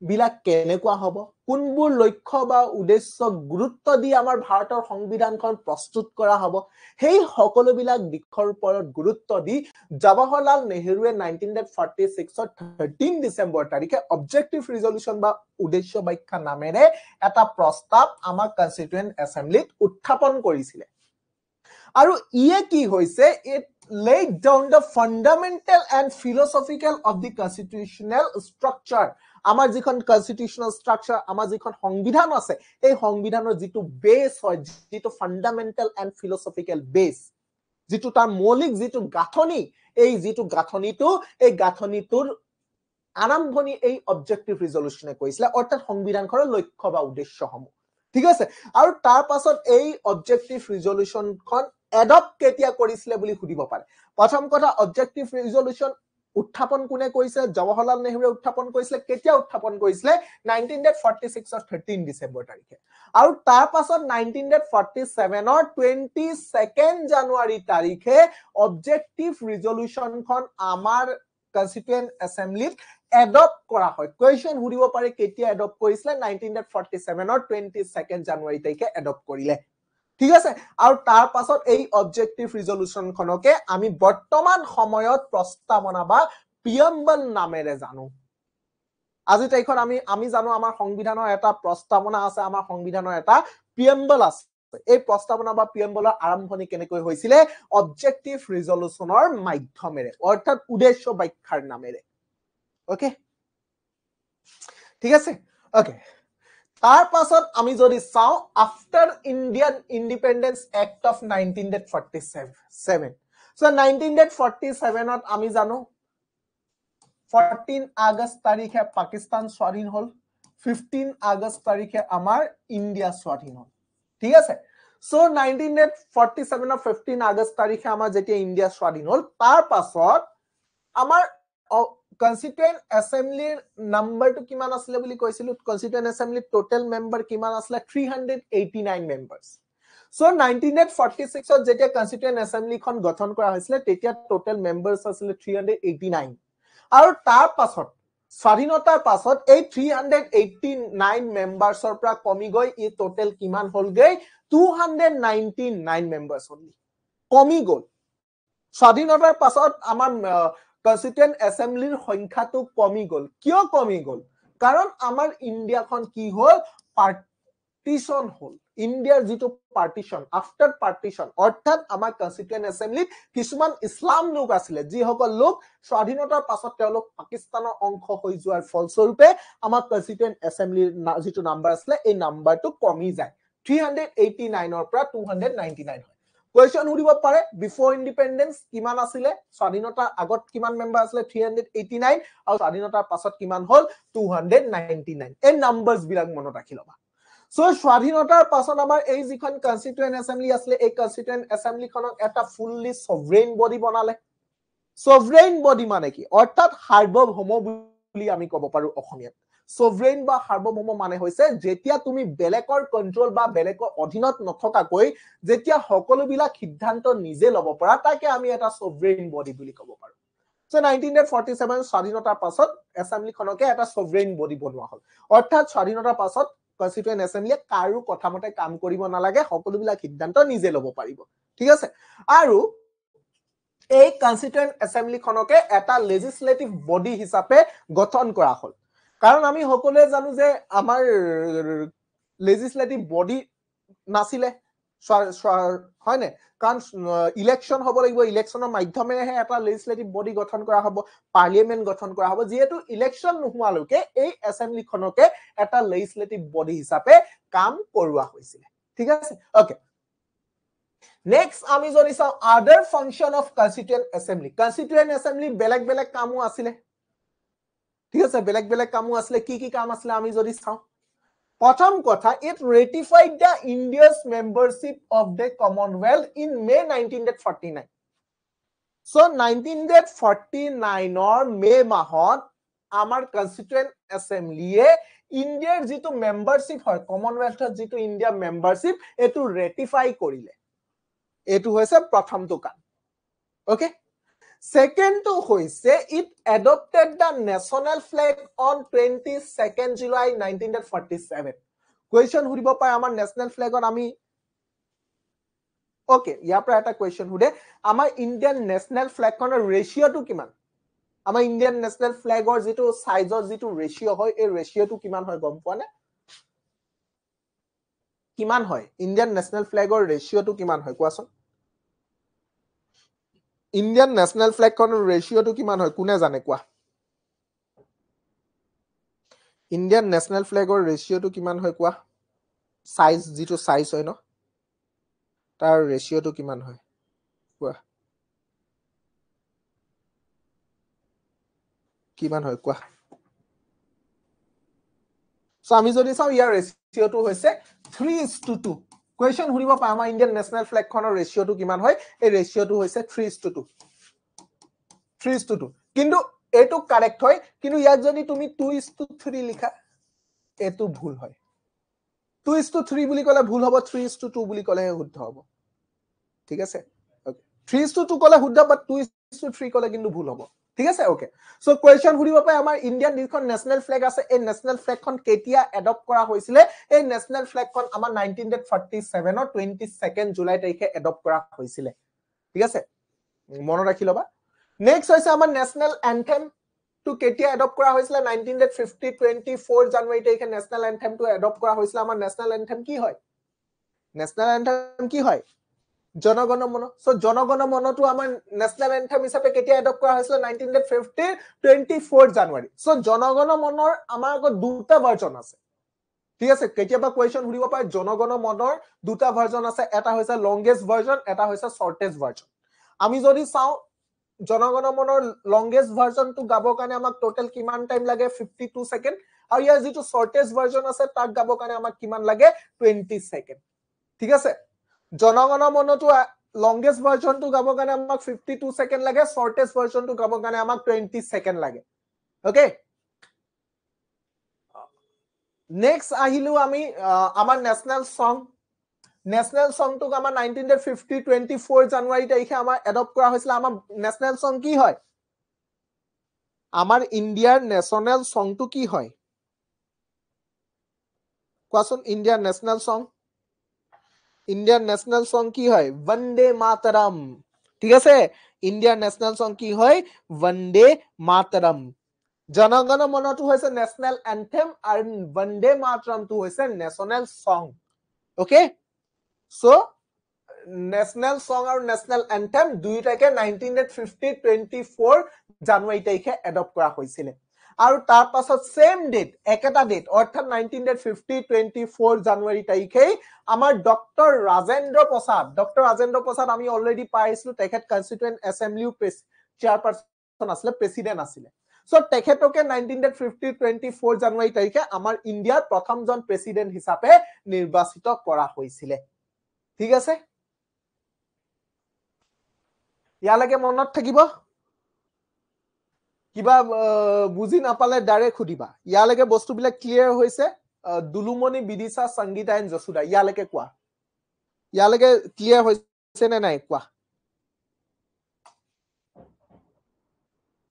বিলাক কেনেকুৱা হ'ব কোনবোৰ লক্ষ্য বা উদ্দেশ্য গুৰুত্ব দি আমাৰ ভাৰতৰ সংবিধানখন প্ৰস্তুত কৰা হ'ব সেই সকলো বিলাক দিশৰ ওপৰত গুৰুত্ব দি জৱাহৰলাল নেহেৰুৱে 1946 ৰ 13 ডিসেম্বৰ তাৰিখে অবজেক্টিভ ৰিজলিউশন বা উদ্দেশ্য ব্যাখ্যা নামেৰে এটা প্ৰস্তাৱ আমাৰ কনস্টিটিউয়েন্ট অ্যাসেম্বলিত উত্থাপন কৰিছিল আৰু ইয়ে কি হৈছে it laid down the fundamental and philosophical of the constitutional structure আমাৰ যিখন কনস্টিটিউশনাল স্ট্ৰাকচাৰ আমাৰ যিখন সংবিধান আছে এই সংবিধানৰ যিটো বেস হয় যিটো ফান্ডামেন্টাল এন্ড ফিলোসফিক্যাল বেস যিটো তাৰ মৌলিক যিটো গাঁথনি এই যিটো গাঁথনিটো এই গাঁথনিটোৰ আৰম্ভণি এই অবজেক্টিভ ৰিজলিউশনে কৈছিলে অৰ্থাৎ সংবিধানখনৰ লক্ষ্য বা উদ্দেশ্যসমূহ ঠিক আছে আৰু তাৰ পাছত এই অবজেক্টিভ ৰিজলিউশনখন এডপ্ট কেতিয়া কৰিছিলে বুলি সুধিব পাৰে প্ৰথম কথা অবজেক্টিভ ৰিজলিউশন উত্থাপন কোনে কৰিছে জৱাহৰলাল নেহৰুৱে উত্থাপন কৰিছিলে কেতিয়া উত্থাপন কৰিছিলে 1946 ৰ 13 ডিসেম্বৰ তাৰিখে আৰু তাৰ পাছত 1947 ৰ 22 জানুৱাৰী তাৰিখে অবজেক্টিভ ৰিজলিউশনখন আমাৰ কনস্টিটিউয়েন্ট এছেম্বলিত এডপ্ট কৰা হয় কোৱেশ্চন সুধিব পাৰে কেতিয়া এডপ্ট কৰিছিলে 1947 ৰ 22 জানুৱাৰী তাৰিখে এডপ্ট কৰিলে ঠিক আছে আৰু তাৰ পাছত এই অবজেক্টিভ ৰিজলিউশনখনকে আমি বৰ্তমান সময়ত প্ৰস্তাৱনা বা প্ৰিএম্বল নামেৰে জানো আজি তাৰিখত আমি জানো আমাৰ সংবিধানৰ এটা প্ৰস্তাৱনা আছে আমাৰ সংবিধানৰ এটা প্ৰিএম্বল আছে এই প্ৰস্তাৱনা বা প্ৰিএম্বলৰ আৰম্ভণি কেনেকৈ হৈছিলে অবজেক্টিভ ৰিজলিউশনৰ মাধ্যমেৰে অৰ্থাৎ উদ্দেশ্য ব্যাখ্যাৰ নামেৰে ওকে ঠিক আছে ওকে তাৰ পাছত আমি যদি চাও after Indian independence act of 1947 so 1947 ত আমি জানো 14 আগষ্ট তাৰিখে পাকিস্তান স্বাধীন হল 15 আগষ্ট তাৰিখে আমাৰ ইন্ডিয়া স্বাধীন হল ঠিক আছে সো 1947 ৰ 15 আগষ্ট তাৰিখে আমাৰ যেতিয়া ইন্ডিয়া স্বাধীন হল তাৰ পাছত আমাৰ Constituent Assembly number to kiman asle boli koisilu Constituent Assembly total member kiman asle 389 members so 1946 ত যেতিয়া Constituent Assembly খন গঠন কৰা হৈছিল তেতিয়া total members asle 389 আৰু তাৰ পাছত স্বাধীনতাৰ পাছত এই 389 membersৰ পৰা কমি গৈ ই total কিমান হল গৈ 299 members only কমি গল স্বাধীনতাৰ পাছত আমাৰ Constituent Assembly সংখ্যাটো কমি গল কিয় কমি গল কাৰণ আমাৰ ইন্ডিয়াখন কি হল পাৰ্টিশন হল ইন্ডিয়াৰ যেটো পাৰ্টিশন আফটাৰ পাৰ্টিশন অৰ্থাৎ আমাৰ Constituent Assembly কিছুমান ইছলাম লোক আছিল যি সকল লোক স্বাধীনতাৰ পাছত তেওঁলোক পাকিস্তানৰ অংশ হৈ যোৱাৰ ফলস্বৰূপে আমাৰ Constituent Assembly যেটো নাম্বাৰ আছিল এই নাম্বাৰটো কমি যায় 389 ৰ পৰা 299 Question উঠিব পাৰে বিফোৰ ইন্ডিপেন্ডেন্স কিমান আছিল স্বাধীনতাৰ আগত কিমান মেম্বাৰ আছিল 389 আৰু স্বাধীনতাৰ পাছত কিমান হল 299 এই নাম্বাৰস বিলাক মনত ৰাখি লবা সো স্বাধীনতাৰ পাছত আমাৰ এই যিখন কনস্টিটিউয়েন্ট এছেম্বলি আছিল এই কনস্টিটিউয়েন্ট এছেম্বলি খনক এটা ফুললি সভৰেইন বডি বনালে সভৰেইন বডি মানে কি অৰ্থাৎ সাৰ্বভৌম বুলি আমি ক'ব পাৰো অসমীয়াত সভৰেইন বা সাৰ্বভৌম মানে হৈছে যেতিয়া তুমি বেলেকৰ কন্ট্ৰোল বা বেলেকৰ অধীনত নথকাকৈ যেতিয়া সকলো বিলাক সিদ্ধান্ত নিজে লব পৰা তাকে আমি এটা সভৰেইন বডি বুলি ক'ব পাৰো সো 1947 স্বাধীনতাৰ পাছত এছেম্বলি খনকে এটা সভৰেইন বডি বনোৱা হল অৰ্থাৎ স্বাধীনতাৰ পাছত কনস্টিটিউয়েন্ট এছেম্বলি কাৰো কথা মতে কাম কৰিব নালাগে সকলো বিলাক সিদ্ধান্ত নিজে লব পাৰিব ঠিক আছে আৰু এই কনস্টিটিউয়েন্ট এছেম্বলি খনকে এটা লেজিসলেটিভ বডি হিচাপে গঠন কৰা হল কাৰণ আমি সকলোৱে জানো যে আমাৰ লেজিসলেটিভ বডি নাছিলে হয় নে কাৰণ ইলেকশন হ'ব লাগিব ইলেকশনৰ মাধ্যমেৰে এটা লেজিসলেটিভ বডি গঠন কৰা হ'ব পাৰ্লিয়ামেন্ট গঠন কৰা হ'ব যেহেতু ইলেকশন নোহোৱালৈকে এই এছেম্বলি খনকে এটা লেজিসলেটিভ বডি হিচাপে কাম কৰোৱা হৈছিল ঠিক আছে ওকে নেক্সট আমি যদি চাও আদাৰ ফাংচন অফ কনস্টিটিউয়েন্ট এছেম্বলি বেলেগ বেলেগ কামো আছিল ঠিক আছে বেলেগ বেলেগ কামো আছিল কি কাম আছিল আমি যদি চাও প্ৰথম কথা it ratified the India's membership of the Commonwealth in May 1949 so 1949 ৰ মে মাহত আমাৰ কনস্টিটিউয়েন্ট এছেম্বলিয়ে ইন্ডিয়াৰ যেটো মেম্বাৰশিপ হয় কমনৱেলথৰ যেটো ইন্ডিয়া মেম্বাৰশিপ এটো ৰেটিফাই কৰিলে এটো হৈছে প্ৰথমটো কাম okay Second to hoise, it adopted the national flag on 22nd July 1947. Question hudibo pare amar national flag on ami okay ya pra eta question hude amar Indian national flag on ratio to kiman amar Indian national flag or jitu size or jitu ratio hoy e ratio to kiman hoy gom poa na kiman hoy Indian national flag or ratio to kiman hoy koason Indian national flag kon ratio to kiman hoy kune jane kwa Indian national ফ্লেগৰ ৰেচিঅ'টো কিমান হয় কোৱা size যিটো size হয় ন তাৰ ৰেচিঅ'টো কিমান হয় কোৱা কিমান হয় কোৱা সো আমি যদি চাও ইয়াৰ ৰেচিঅ'টো হৈছে 3:2 কোৱেশ্চন শুনিব পাই আমাৰ ইণ্ডিয়ান নেশ্যনেল ফ্লেগখনৰ ৰেচিঅ'টো কিমান হয় এই ৰেচিঅ'টো হৈছে 3:2 3:2 কিন্তু এটো কাৰেক্ট হয় কিন্তু ইয়াক যদি তুমি 2:3 লিখা এটো ভুল হয় 2:3 বুলি কলে ভুল হ'ব 3:2 বুলি কলে শুদ্ধ হ'ব ঠিক আছে 3:2 কলে শুদ্ধ বাট 2:3 কলে কিন্তু ভুল হ'ব ঠিক আছে ওকে সো কোৱেশ্চন শুনিব পাই আমাৰ ইণ্ডিয়ান যিখন নেশ্যনেল ফ্লেগ আছে এই নেশ্যনেল ফ্লেগখন কেতিয়া এডপ্ট কৰা হৈছিল এই নেশ্যনেল ফ্লেগখন আমাৰ 1947 ৰ 22 জুলাই তাৰিখে এডপ্ট কৰা হৈছিল ঠিক আছে মনত ৰাখি লবা নেক্সট হৈছে আমাৰ নেশ্যনেল এন্থেম টু কেতিয়া এডপ্ট কৰা হৈছিল 1950 24 জানুৱাৰী তাৰিখে নেশ্যনেল এন্থেম টু এডপ্ট কৰা হৈছিল আমাৰ নেশ্যনেল এন্থেম কি হয় নেশ্যনেল এন্থেম কি হয় জনগণ মন সো জনগণ মনটো আমাৰ নেশ্যনেল এন্থেম হিচাপে কেতিয়া এডপ্ট কৰা হৈছিল 1950 24 জানুৱাৰী সো জনগণ মনৰ আমাৰ আগত দুটা ভাৰ্জন আছে ঠিক আছে কেতিয়াবা কোৱেশ্চন শুনিব পায় জনগণ মনৰ দুটা ভাৰ্জন আছে এটা হৈছে লংগেষ্ট ভাৰ্জন এটা হৈছে শৰ্টেষ্ট ভাৰ্জন আমি যদি চাও জনগণ মনৰ লংগেষ্ট ভাৰ্জনটো গাবৰ কাৰণে আমাক টোটাল কিমান টাইম লাগে 52 সেকেন্ড আৰু ইয়াৰ যিটো শৰ্টেষ্ট ভাৰ্জন আছে তাক গাবৰ কাৰণে আমাক কিমান লাগে 20 সেকেন্ড ঠিক আছে জনগণ মনটো লংগেষ্ট ভাৰ্জনটো গাবৰ কাৰণে আমাক 52 সেকেন্ড লাগে শৰ্টেষ্ট ভাৰ্জনটো গাবৰ কাৰণে আমাক 20 সেকেন্ড লাগে ওকে নেক্সট আহিলো আমি আমাৰ নেশ্যনেল সংটোক আমাৰ 1950 24 জানুৱাৰী তাৰিখে আমাৰ এডপ্ট কৰা হৈছিল আমাৰ নেশ্যনেল সং কি হয় আমাৰ ইণ্ডিয়াৰ নেশ্যনেল সংটো কি হয় কোৱাচোন ইণ্ডিয়াৰ নেশ্যনেল সং ইণ্ডিয়ান নেশ্যনেল সং কি হয় বন্দে মাতৰম ঠিক আছে ইণ্ডিয়ান নেশ্যনেল সং কি হয় বন্দে মাতৰম জনগণ মনটো হৈছে নেশ্যনেল এন্থেম আৰু বন্দে মাতৰমটো হৈছে নেশ্যনেল সং ওকে সো নেশ্যনেল সং আৰু নেশ্যনেল এন্থেম দুইটাকে 1950 24 জানুৱাৰী তাৰিখে এডপ্ট কৰা হৈছিল আৰু তাৰ পাছত সেম ডেট একেটা ডেট অৰ্থাৎ 1950 24 জানুৱাৰী তাৰিখে আমাৰ ডক্টৰ ৰাজেন্দ্ৰ প্ৰসাদ আমি অলৰেডি পাইছিলো তেখেত কনস্টিটুৱেন্ট এছেম্বলিও চেয়াৰপাৰসন আছিলে প্ৰেসিডেন্ট আছিলে সো তেখেতকে 1950 24 জানুৱাৰী তাৰিখে আমাৰ ইণ্ডিয়াৰ প্ৰথমজন প্ৰেসিডেন্ট হিচাপে নিৰ্বাচিত কৰা হৈছিল ঠিক আছে ইয়ালৈকে মনত থাকিব কিবা বুজি নাপালে ডাইৰেক্ট খুদিবা ইয়ালৈকে বস্তুবিলাক ক্লিয়াৰ হৈছে দুলুমণি বিদিশা সংগীতা এণ্ড যশোদা ইয়ালৈকে কোৱা ইয়ালৈকে ক্লিয়াৰ হৈছে নে নাই কোৱা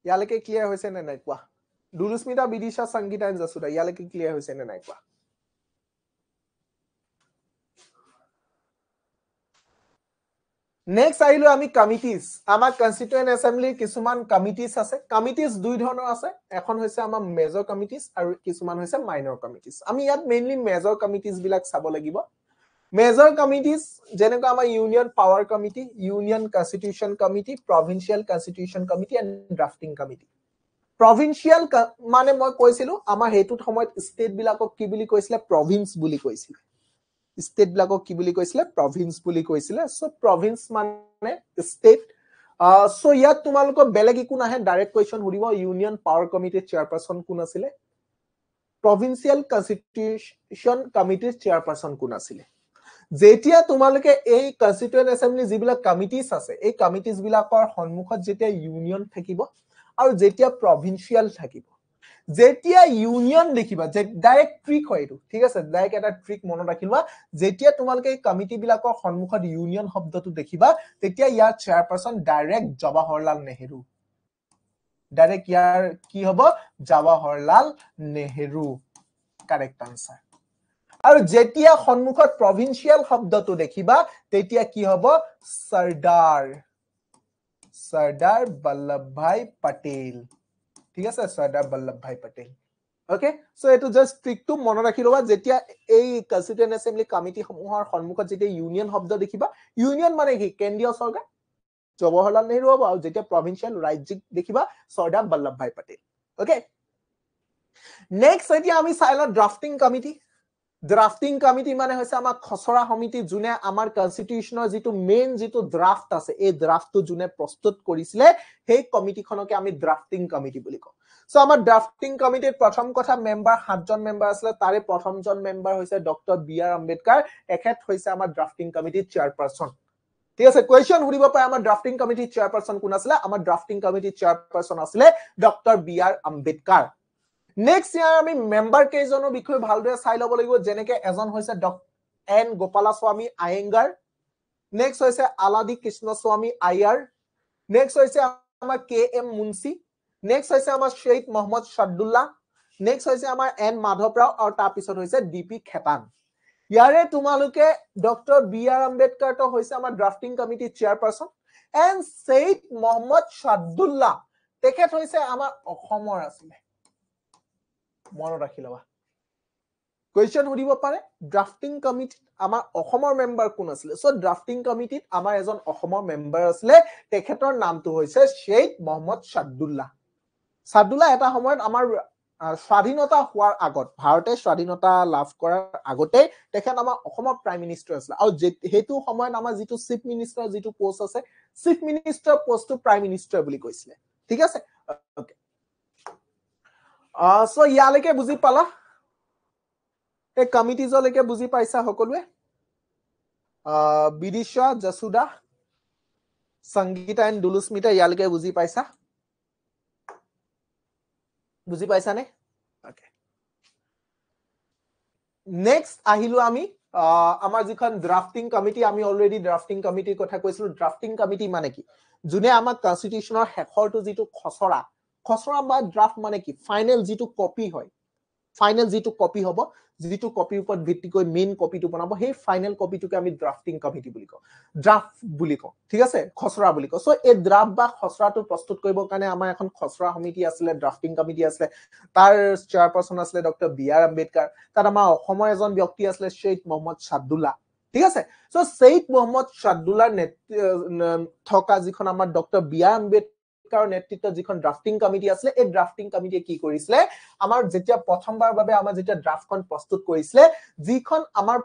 ইয়ালৈকে ক্লিয়াৰ হৈছে নে নাই কোৱা দুলুস্মিতা বিদিশা সংগীতা এণ্ড যশোদা ইয়ালৈকে ক্লিয়াৰ হৈছে নে নাই কোৱা নেক্সট আহিলো আমি কমিটিজ আমাৰ কনস্টিটুৱেন্ট এছেম্বলিৰ কিছুমান কমিটিজ আছে কমিটিজ দুই ধৰণৰ আছে এখন হৈছে আমাৰ মেজৰ কমিটিজ আৰু কিছুমান হৈছে মাইনৰ কমিটিজ আমি ইয়াত মেইনলি মেজৰ কমিটিজ বিলাক চাব লাগিব মেজৰ কমিটিজ যেনেকৈ আমাৰ union power committee union constitution committee provincial constitution committee and drafting committee provincial মানে মই কৈছিলো আমাৰ হেতুত সময়ত ষ্টেট বিলাকক কি বুলি কৈছিলে প্ৰভিন্স বুলি কৈছিলে ষ্টেট বিলাকক কি বুলি কৈছিলে প্ৰভিন্স বুলি কৈছিলে সো প্ৰভিন্স মানে ষ্টেট সো ইয়াত তোমালোকৰ বেলেগ একো নাহে ডাইৰেক্ট কোৱেশ্চন শুনিব ইউনিয়ন পাৱাৰ কমিটিৰ চেয়াৰপাৰসন কোন আছিলে প্ৰভিন্সিয়েল কনস্টিটিউশন কমিটিৰ চেয়াৰপাৰসন কোন আছিলে যেতিয়া তোমালোকে এই কনস্টিটুৱেন্ট এছেম্বলি যিবিলাক কমিটিজ আছে এই কমিটিজ বিলাকৰ সন্মুখত যেতিয়া ইউনিয়ন থাকিব আৰু যেতিয়া প্ৰভিন্সিয়েল থাকিব যেতিয়া ইউনিয়ন দেখিবা যে ডাইৰেক্ট ট্ৰিক হয় এইটো ঠিক আছে ডাইৰেক্ট এটা ট্ৰিক মনত ৰাখিবা যেতিয়া তোমালোকে এই কমিটি বিলাকৰ সন্মুখত ইউনিয়ন শব্দটো দেখিবা তেতিয়া ইয়াৰ চেয়াৰপাৰসন ডাইৰেক্ট জৱাহৰলাল নেহেৰু ডাইৰেক্ট ইয়াৰ কি হ'ব জৱাহৰলাল নেহেৰু কাৰেক্ট আনসাৰ আৰু যেতিয়া সন্মুখত প্ৰভিন্সিয়েল শব্দটো দেখিবা তেতিয়া কি হ'ব সৰদাৰ বল্লভভাই পটেল ঠিক আছে সৰদাৰ বল্লভভাই পটেল ওকে সো এটো জাস্ট ট্ৰিকটো মনত ৰাখি লবা যেতিয়া এই কনস্টিটুৱেন্ট এছেম্বলি কমিটি সমূহৰ সন্মুখত যেতিয়া ইউনিয়ন শব্দ দেখিবা ইউনিয়ন মানে কি কেন্দ্ৰীয় চৰকাৰ জৱাহৰলাল নেহেৰু হ'ব আৰু যেতিয়া প্ৰভিন্সিয়েল ৰাজ্যিক দেখিবা সৰদাৰ বল্লভভাই পটেল ওকে নেক্সট এতিয়া আমি চাইলো ড্ৰাফটিং কমিটি ড্ৰাফটিং কমিটি মানে হৈছে আমাৰ খচৰা সমিতি যোনে আমাৰ কনস্টিটিউশনৰ যেটো মেইন যেটো ড্ৰাফট আছে এই ড্ৰাফটটো যোনে প্ৰস্তুত কৰিছিলে সেই কমিটিখনকে আমি ড্ৰাফটিং কমিটি বুলি কওঁ সো আমাৰ ড্ৰাফটিং কমিটিৰ প্ৰথম কথা মেম্বাৰ 7 জন মেম্বাৰ আছিল তাৰে প্ৰথমজন মেম্বাৰ হৈছে ডক্টৰ বি আৰ আম্বেদকাৰ এখেত হৈছে আমাৰ ড্ৰাফটিং কমিটিৰ চেয়াৰপাৰসন ঠিক আছে কোৱেশ্চন সুধিব পাৰে আমাৰ ড্ৰাফটিং কমিটিৰ চেয়াৰপাৰসন কোন আছিল আমাৰ ড্ৰাফটিং কমিটিৰ চেয়াৰপাৰসন আছিল doctor B R Ambedkar next ইয়াৰ আমি মেম্বাৰ কেইজনৰ বিষয়ে ভালদৰে চাই ল'ব লাগিব যেনেকে এজন হৈছে এন গোপালাস্বামী আয়েঙ্গাৰ নেক্সট হৈছে আলাদি কৃষ্ণস্বামী আয়াৰ নেক্সট হৈছে আমাৰ কে এম মুন্সি নেক্সট হৈছে আমাৰ শেখ মোহাম্মদ শাদুল্লাহ নেক্সট হৈছে আমাৰ এন মাধৱ ৰাও আৰু তাৰ পিছত হৈছে ডিপি খেতান ইয়াৰে তোমালোকে ডক্টৰ বি আৰ আম্বেদকাৰ তো হৈছে আমাৰ drafting committee chairperson N Sheikh Mohammad Saadullah তেখেত হৈছে আমাৰ অসমৰ আছিল মনত ৰাখি লবা কোৱেশ্চন সুধিব পাৰে ড্ৰাফটিং কমিটি আমাৰ অসমৰ মেম্বাৰ কোন আছিল সো ড্ৰাফটিং কমিটিত আমাৰ এজন অসমৰ মেম্বাৰ আছিল তেখেতৰ নামটো হৈছে শেখ মোহাম্মদ শাদুল্লাহ এটা সময়ত আমাৰ স্বাধীনতা হোৱাৰ আগত ভাৰতে স্বাধীনতা লাভ কৰাৰ আগতে তেখেত আমাৰ অসমৰ প্ৰাইম মিনিষ্টাৰ আছিল আৰু হেতু সময়ত আমাৰ যেটো চিফ মিনিষ্টাৰ যেটো পোষ্ট আছে চিফ মিনিষ্টাৰ পোষ্টটো প্ৰাইম মিনিষ্টাৰ বুলি কৈছিলে ঠিক আছে ওকে সো ইয়ালৈকে বুজি পালা এই কমিটিজলৈকে বুজি পাইছা সকলোৱে বিদিশা জসুদা সংগীতা এণ্ড দুলুস্মিতা ইয়ালৈকে বুজি পাইছা নে ওকে নেক্সট আহিলো আমি আমাৰ যিখন ড্ৰাফটিং কমিটি আমি অলৰেডি ড্ৰাফটিং কমিটিৰ কথা কৈছিলো ড্ৰাফটিং কমিটি মানে কি যোনে আমাৰ কনস্টিটিউশনৰ শেষৰটো যেটো খসৰা বা ড্ৰাফট মানে কি ফাইনেল যেটো কপি হয় ফাইনেল যেটো কপি হ'ব যেটো কপিৰ ওপৰত ভিত্তি কৰি মেইন কপিটো বনাব সেই ফাইনেল কপিটোকে আমি ড্ৰাফটিং কমিটি বুলি কওঁ ড্ৰাফট বুলি কওঁ ঠিক আছে খসৰা বুলি কওঁ সো এই ড্ৰাফট বা খসৰাটো প্ৰস্তুত কৰিবৰ কাৰণে আমাৰ এখন খসৰা সমিতি আছিল ড্ৰাফটিং কমিটি আছিল তাৰ চেয়াৰপাৰসন আছিল ডক্টৰ বি আৰ আম্বেদকাৰ তাত আমাৰ অসমৰ এজন ব্যক্তি আছিল শেখ মোহাম্মদ শাদুল্লাহ ঠিক আছে সো শেখ মোহাম্মদ শাদুল্লাহৰ থকা যিখন আমাৰ ডক্টৰ বি আৰ আম্বেদকাৰ নেতৃত্বত যিখন ড্ৰাফটিং কমিটি আছিল এই ড্ৰাফটিং কমিটিয়ে কি কৰিছিলে আমাৰ যেতিয়া প্ৰথমবাৰ বাবে আমাৰ যেতিয়া ড্ৰাফটখন প্ৰস্তুত কৰিছিলে যিখন আমাৰ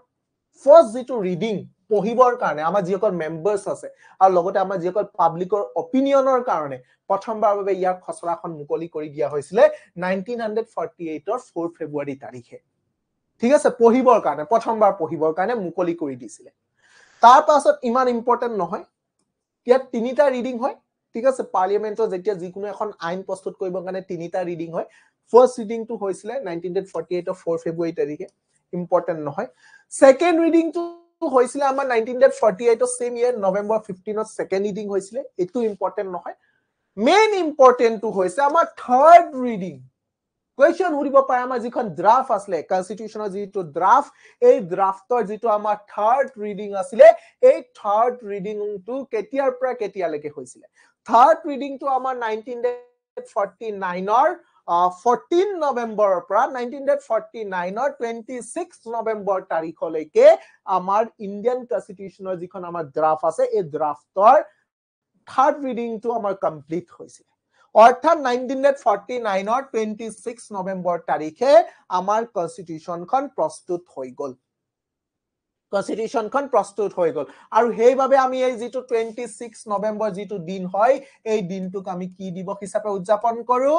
ফাৰ্স্ট যেটো ৰিডিং পঢ়িবৰ কাৰণে আমাৰ যিসকল মেম্বাৰ্স আছে আৰু লগতে আমাৰ যিসকল পাব্লিকৰ অপিনিয়নৰ কাৰণে প্ৰথমবাৰ বাবে ইয়াৰ খসৰাখন মুকলি কৰি দিয়া হৈছিলে 1948 ৰ 4 ফেব্ৰুৱাৰী তাৰিখে ঠিক আছে পঢ়িবৰ কাৰণে প্ৰথমবাৰ পঢ়িবৰ কাৰণে মুকলি কৰি দিছিলে তাৰ পাছত ইমান ইম্পৰ্টেন্ট নহয় ইয়াত তিনিটা ৰিডিং হয় ঠিক আছে পাৰ্লিয়ামেন্টৰ যেতিয়া যিকোনো এখন আইন প্ৰস্তুত কৰিবৰ কাৰণে তিনিটা ৰিডিং হয় ফাৰ্স্ট ৰিডিংটো হৈছিলে 1948 ৰ 4 ফেব্ৰুৱাৰী তাৰিখে ইম্পৰ্টেন্ট নহয় সেকেন্ড ৰিডিংটো হৈছিলে আমাৰ 1948 ৰ সেম ইয়াৰ নৱেম্বৰ 15 ত সেকেন্ড ৰিডিং হৈছিলে এটো ইম্পৰ্টেন্ট নহয় মেইন ইম্পৰ্টেন্টটো হৈছে আমাৰ থাৰ্ড ৰিডিং কোৱেশ্চন সুধিব পাৰে আমাৰ যিখন ড্ৰাফট আছিল কনস্টিটিউশনৰ যেটো ড্ৰাফট এই ড্ৰাফটৰ যেটো আমাৰ থাৰ্ড ৰিডিং আছিল এই থাৰ্ড ৰিডিংটো কেতিয়াৰ পৰা কেতিয়ালৈকে হৈছিল থাৰ্ড ৰিডিংটো আমাৰ 1949 ৰ 14 নৱেম্বৰৰ পৰা 1949 ৰ 26 নৱেম্বৰ তাৰিখলৈকে আমাৰ ইণ্ডিয়ান কনস্টিটিউশনৰ যিখন আমাৰ ড্ৰাফট আছে এই ড্ৰাফটৰ থাৰ্ড ৰিডিংটো আমাৰ কমপ্লিট হৈছিল অৰ্থাৎ 1949 ৰ 26 নৱেম্বৰ তাৰিখে আমাৰ কনস্টিটিউশনখন প্ৰস্তুত হৈ গল কনস্টিটিউশনখন প্ৰস্তুত হৈ গল আৰু সেইভাবে আমি এই যেটো 26 নৱেম্বৰ যেটো দিন হয় এই দিনটোক আমি কি দিবস হিচাপে উদযাপন কৰো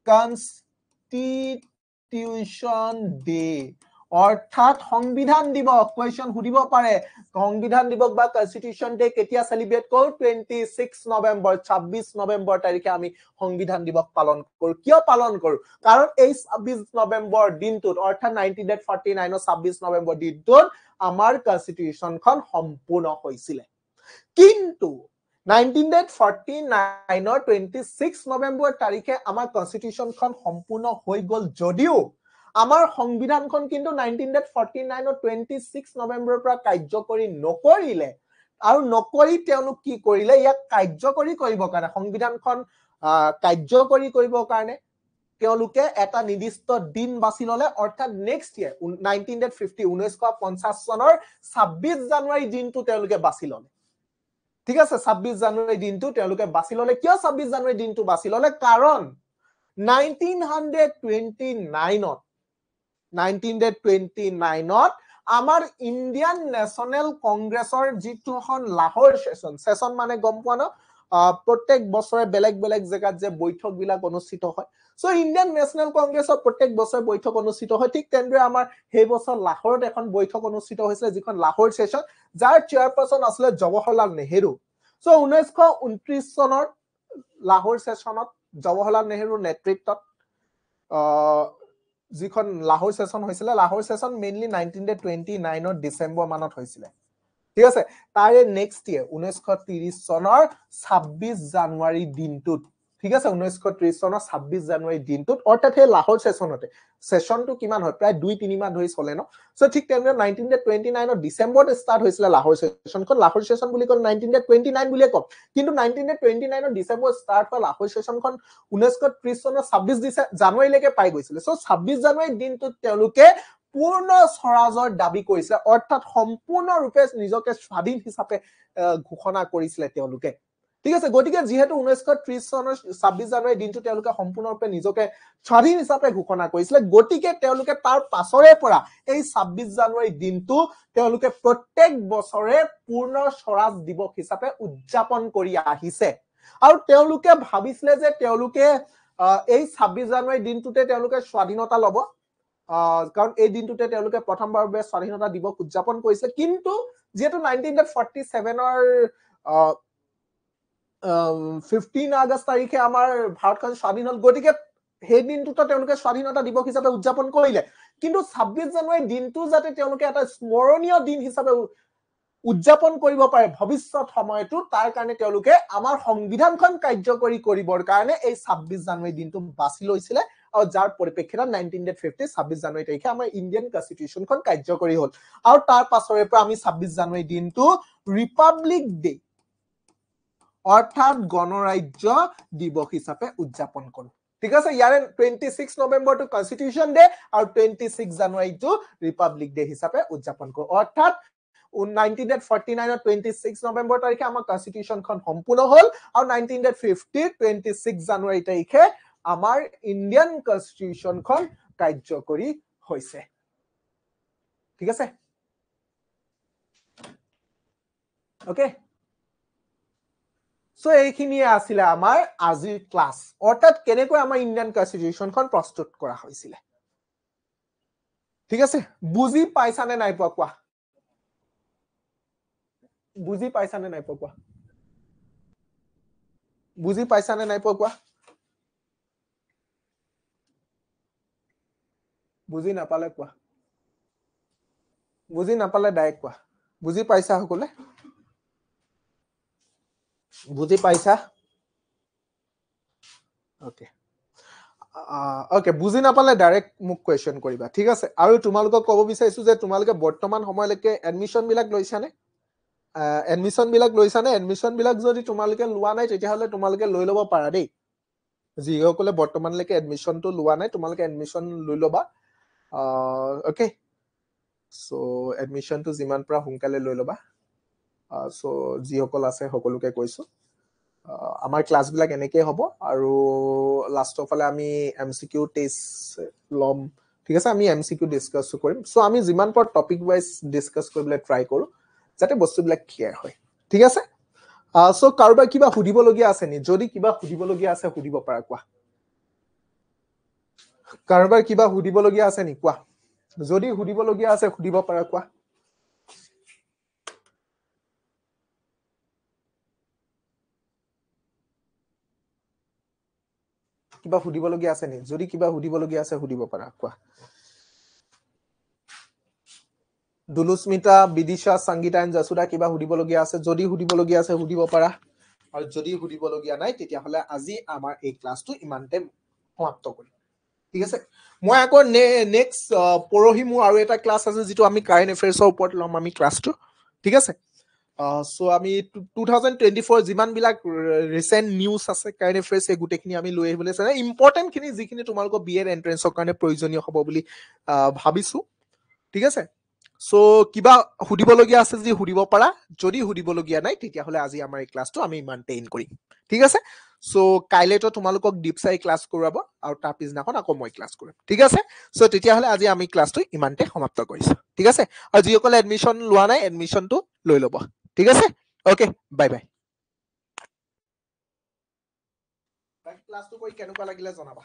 কনস্টিটিউশন ডে অৰ্থাৎ সংবিধান দিবস কোৱেশ্চন সুধিব পাৰে সংবিধান দিবস বা কনস্টিটিউশন ডে কেতিয়া সেলিব্ৰেট কৰো 26 নৱেম্বৰ 26 নৱেম্বৰ তাৰিখে আমি সংবিধান দিবস পালন কৰো কিয় পালন কৰো কাৰণ এই 26 নৱেম্বৰ দিনটোত অৰ্থাৎ 1949 ৰ 26 নৱেম্বৰ দিনটোত আমাৰ কনস্টিটিউশনখন সম্পূৰ্ণ হৈছিল কিন্তু 1949 ৰ 26 নৱেম্বৰ তাৰিখে আমাৰ কনস্টিটিউশনখন সম্পূৰ্ণ হৈ গল যদিও আমাৰ সংবিধানখন কিন্তু 1949 ৰ 26 নৱেম্বৰৰ পৰা কাৰ্যকৰী নকৰিলে আৰু নকৰি তেওঁলোক কি কৰিলে ইয়াক কাৰ্যকৰী কৰিবৰ কাৰণে সংবিধানখন কাৰ্যকৰী কৰিবৰ কাৰণে তেওঁলোকে এটা নিৰ্দিষ্ট দিন বাছি ললে অৰ্থাৎ নেক্সট ইয়াৰ 1950 চনৰ 26 জানুৱাৰী দিনটো তেওঁলোকে বাছি ললে ঠিক আছে 26 জানুৱাৰী দিনটো তেওঁলোকে বাছি ললে কিয় 26 জানুৱাৰী দিনটো বাছি ললে কাৰণ 1929 আমাৰ ইণ্ডিয়ান নেশ্যনেল কংগ্ৰেছৰ যিটোখন লাহোৰ সেশন মানে গম পোৱা ন প্ৰত্যেক বছৰে বেলেগ বেলেগ জেগাত যে বৈঠক বিলাক অনুষ্ঠিত হয় সো ইণ্ডিয়ান নেশ্যনেল কংগ্ৰেছৰ প্ৰত্যেক বছৰে বৈঠক অনুষ্ঠিত হয় ঠিক তেনেদৰে আমাৰ সেই বছৰ লাহোৰত এখন বৈঠক অনুষ্ঠিত হৈছিল যিখন লাহোৰ সেশন যাৰ চেয়াৰপাৰসন আছিল জৱাহৰলাল নেহেৰু সো 1929 চনৰ লাহোৰ সেশনত জৱাহৰলাল নেহেৰুৰ নেতৃত্বত যিখন লাহোৰ সেশন হৈছিল লাহোৰ সেশন মেইনলি 1929 ডিসেম্বৰ মানত হৈছিল ঠিক আছে তাৰে নেক্সট ইয়াৰ 1930 চনৰ 26 জানুৱাৰী দিনটোত ঠিক আছে 1930 চনৰ 26 জানুৱাৰী দিনটোত অৰ্থাৎ এই লাহোৰ সেশনতে সেশনটো কিমান হয় প্ৰায় 2-3 মাহ ধৰি চলে ন সো ঠিক তেনেদৰে 1929 ডিসেম্বৰত ষ্টাৰ্ট হৈছিল লাহোৰ সেশনখন লাহোৰ সেশন বুলি কল 1929 বুলিয়ে কম কিন্তু 1929 ডিসেম্বৰত ষ্টাৰ্ট হোৱা লাহোৰ সেশনখন 1930 চনৰ 26 জানুৱাৰীলৈকে পাই গৈছিল সো 26 জানুৱাৰী দিনটোত তেওঁলোকে পূৰ্ণ স্বৰাজৰ দাবী কৰিছিল অৰ্থাৎ সম্পূৰ্ণৰূপে নিজকে স্বাধীন হিচাপে ঘোষণা কৰিছিল তেওঁলোকে ঠিক আছে গতিকে যেহেতু 1930 চনৰ 26 জানুৱাৰী দিনটো তেওঁলোকে সম্পূৰ্ণৰূপে নিজকে স্বাধীন হিচাপে ঘোষণা কৰিছিল গতিকে তেওঁলোকে তাৰ পাছৰে পৰা এই 26 জানুৱাৰী দিনটো তেওঁলোকে প্ৰত্যেক বছৰে পূৰ্ণ স্বৰাজ দিৱস হিচাপে উদযাপন কৰি আহিছে আৰু তেওঁলোকে ভাবিছিলে যে তেওঁলোকে এই 26 জানুৱাৰী দিনটোতে তেওঁলোকে স্বাধীনতা ল'ব কাৰণ এই দিনটোতে তেওঁলোকে প্ৰথমবাৰৰ বাবে স্বাধীনতা দিৱস উদযাপন কৰিছে কিন্তু যেহেতু 1947 15 আগষ্ট তাৰিখে আমাৰ ভাৰতখন স্বাধীন হ'ল গতিকে সেই দিনটোতে তেওঁলোকে স্বাধীনতা দিৱস হিচাপে উদযাপন কৰিলে কিন্তু 26 জানুৱাৰী দিনটো যাতে তেওঁলোকে এটা স্মৰণীয় দিন হিচাপে উদযাপন কৰিব পাৰে ভৱিষ্যত সময়টো তাৰ কাৰণে তেওঁলোকে আমাৰ সংবিধানখন কাৰ্যকৰী কৰিবৰ কাৰণে এই 26 জানুৱাৰী দিনটো বাছি লৈছিলে আৰু যাৰ পৰিপ্ৰেক্ষিতত 1950 26 জানুৱাৰী তাৰিখে আমাৰ ইণ্ডিয়ান কনষ্টিটিউচনখন কাৰ্যকৰী হ'ল আৰু তাৰ পাছৰে পৰা আমি 26 জানুৱাৰী দিনটো ৰিপাব্লিক ডে অৰ্থাৎ গণৰাজ্য দিৱস হিচাপে উদযাপন কৰো ঠিক আছে ইয়াৰে 26 নৱেম্বৰটো কনষ্টিটিউচন ডে আৰু 26 জানুৱাৰীটো ৰিপাব্লিক ডে হিচাপে উদযাপন কৰো অৰ্থাৎ 1949 26 নৱেম্বৰ তাৰিখে আমাৰ কনষ্টিটিউচনখন সম্পূৰ্ণ হ'ল আৰু 1950 26 জানুৱাৰী তাৰিখে আমাৰ ইণ্ডিয়ান কনষ্টিটিউচনখন কাৰ্যকৰী হৈছে ঠিক আছে ওকে সো এইখিনিয়ে আছিল আমাৰ আজিৰ ক্লাস অৰ্থাৎ কেনেকৈ আমাৰ ইণ্ডিয়ান কনষ্টিটিউচনখন প্ৰস্তুত কৰা হৈছিল ঠিক আছে বুজি পাইছানে নাই পোৱা বুজি পাইছানে নাই পোৱা বুজি পাইছানে নাই পোৱা বুজি নাপালে কোৱা বুজি নাপালে ডাইৰেক্ট কোৱা বুজি পাইছা সকলে বুজি পাইছা ওকে ওকে বুজি নাপালে ডাইৰেক্ট মোক কোৱেশ্চন কৰিবা ঠিক আছে আৰু তোমালোকক ক'ব বিচাৰিছো যে তোমালোকে বৰ্তমান সময়লৈকে এডমিশন বিলাক লৈছানে এডমিশন বিলাক যদি তোমালোকে লোৱা নাই তেতিয়াহলে তোমালোকে লৈ ল'ব পাৰা দেই যিসকলে বৰ্তমানলৈকে এডমিশনটো লোৱা নাই তোমালোকে এডমিশন লৈ ল'বা ওকে সো এডমিশনটো যিমান পৰা সোনকালে লৈ ল'বা সো যিসকল আছে সকলোকে কৈছো আমাৰ ক্লাছ বিলাক এনেকৈ হ'ব আৰু লাষ্টৰ ফালে আমি এমসিকিউ টেষ্ট লম ঠিক আছে আমি এমসিকিউ ডিসকাস কৰিম সো আমি যিমান পাৰ টপিক ওয়াইজ ডিসকাস কৰিবলৈ ট্ৰাই কৰো যাতে বস্তুবিলাক ক্লিয়াৰ হয় ঠিক আছে সো কাৰোবাৰ কিবা সুধিবলগীয়া আছে নি যদি কিবা সুধিবলগীয়া আছে সুধিব পাৰা কোৱা কাৰোবাৰ কিবা সুধিবলগীয়া আছে নি কোৱা যদি সুধিবলগীয়া আছে সুধিব পাৰা কোৱা কিবা সুধিবলগীয়া আছে নি যদি কিবা সুধিবলগীয়া আছে সুধিব পাৰা কোৱা দুলুস্মিতা বিদিশা সংগীতা এণ্ড জাসুদা কিবা সুধিবলগীয়া আছে যদি সুধিবলগীয়া আছে সুধিব পাৰা আৰু যদি সুধিবলগীয়া নাই তেতিয়াহলে আজি আমাৰ এই ক্লাছটো ইমানতে সমাপ্ত কৰিম ঠিক আছে মই আকৌ নেক্সট পৰহি মোৰ আৰু এটা ক্লাছ আছে যেটো আমি কাৰেন্ট এফেয়াৰ্সৰ ওপৰত লম আমি ক্লাছটো ঠিক আছে সো আমি 2024 যিমান বিলাক ৰিসেন্ট নিউজ আছে কাৰেন্ট এফেয়াৰ্স এই গুটেখিনি আমি লৈ আহিবলৈ আছে ইম্পৰ্টেন্ট খিনি যিখিনি তোমালোকৰ বিএড এন্ট্ৰেন্সৰ কাৰণে প্ৰয়োজনীয় হ'ব বুলি ভাবিছো ঠিক আছে সো কিবা সুধিবলগীয়া আছে যদি সুধিব পাৰা যদি সুধিবলগীয়া নাই তেতিয়াহলে আজি আমাৰ এই ক্লাছটো আমি ইমানতে এণ্ড কৰিম ঠিক আছে সো কাইলেতো তোমালোকক দীপচাই ক্লাছ কৰাব আৰু তাৰ পিছদিনাখন আকৌ মই ক্লাছ কৰিম ঠিক আছে সো তেতিয়াহ'লে আজি আমি ক্লাছটো ইমানতে সমাপ্ত কৰিছো ঠিক আছে আৰু যিসকলে এডমিশ্যন লোৱা নাই এডমিশ্যনটো লৈ ল'ব ঠিক আছে ওকে বাই বাই ক্লাছটো কৰি কেনেকুৱা লাগিলে জনাবা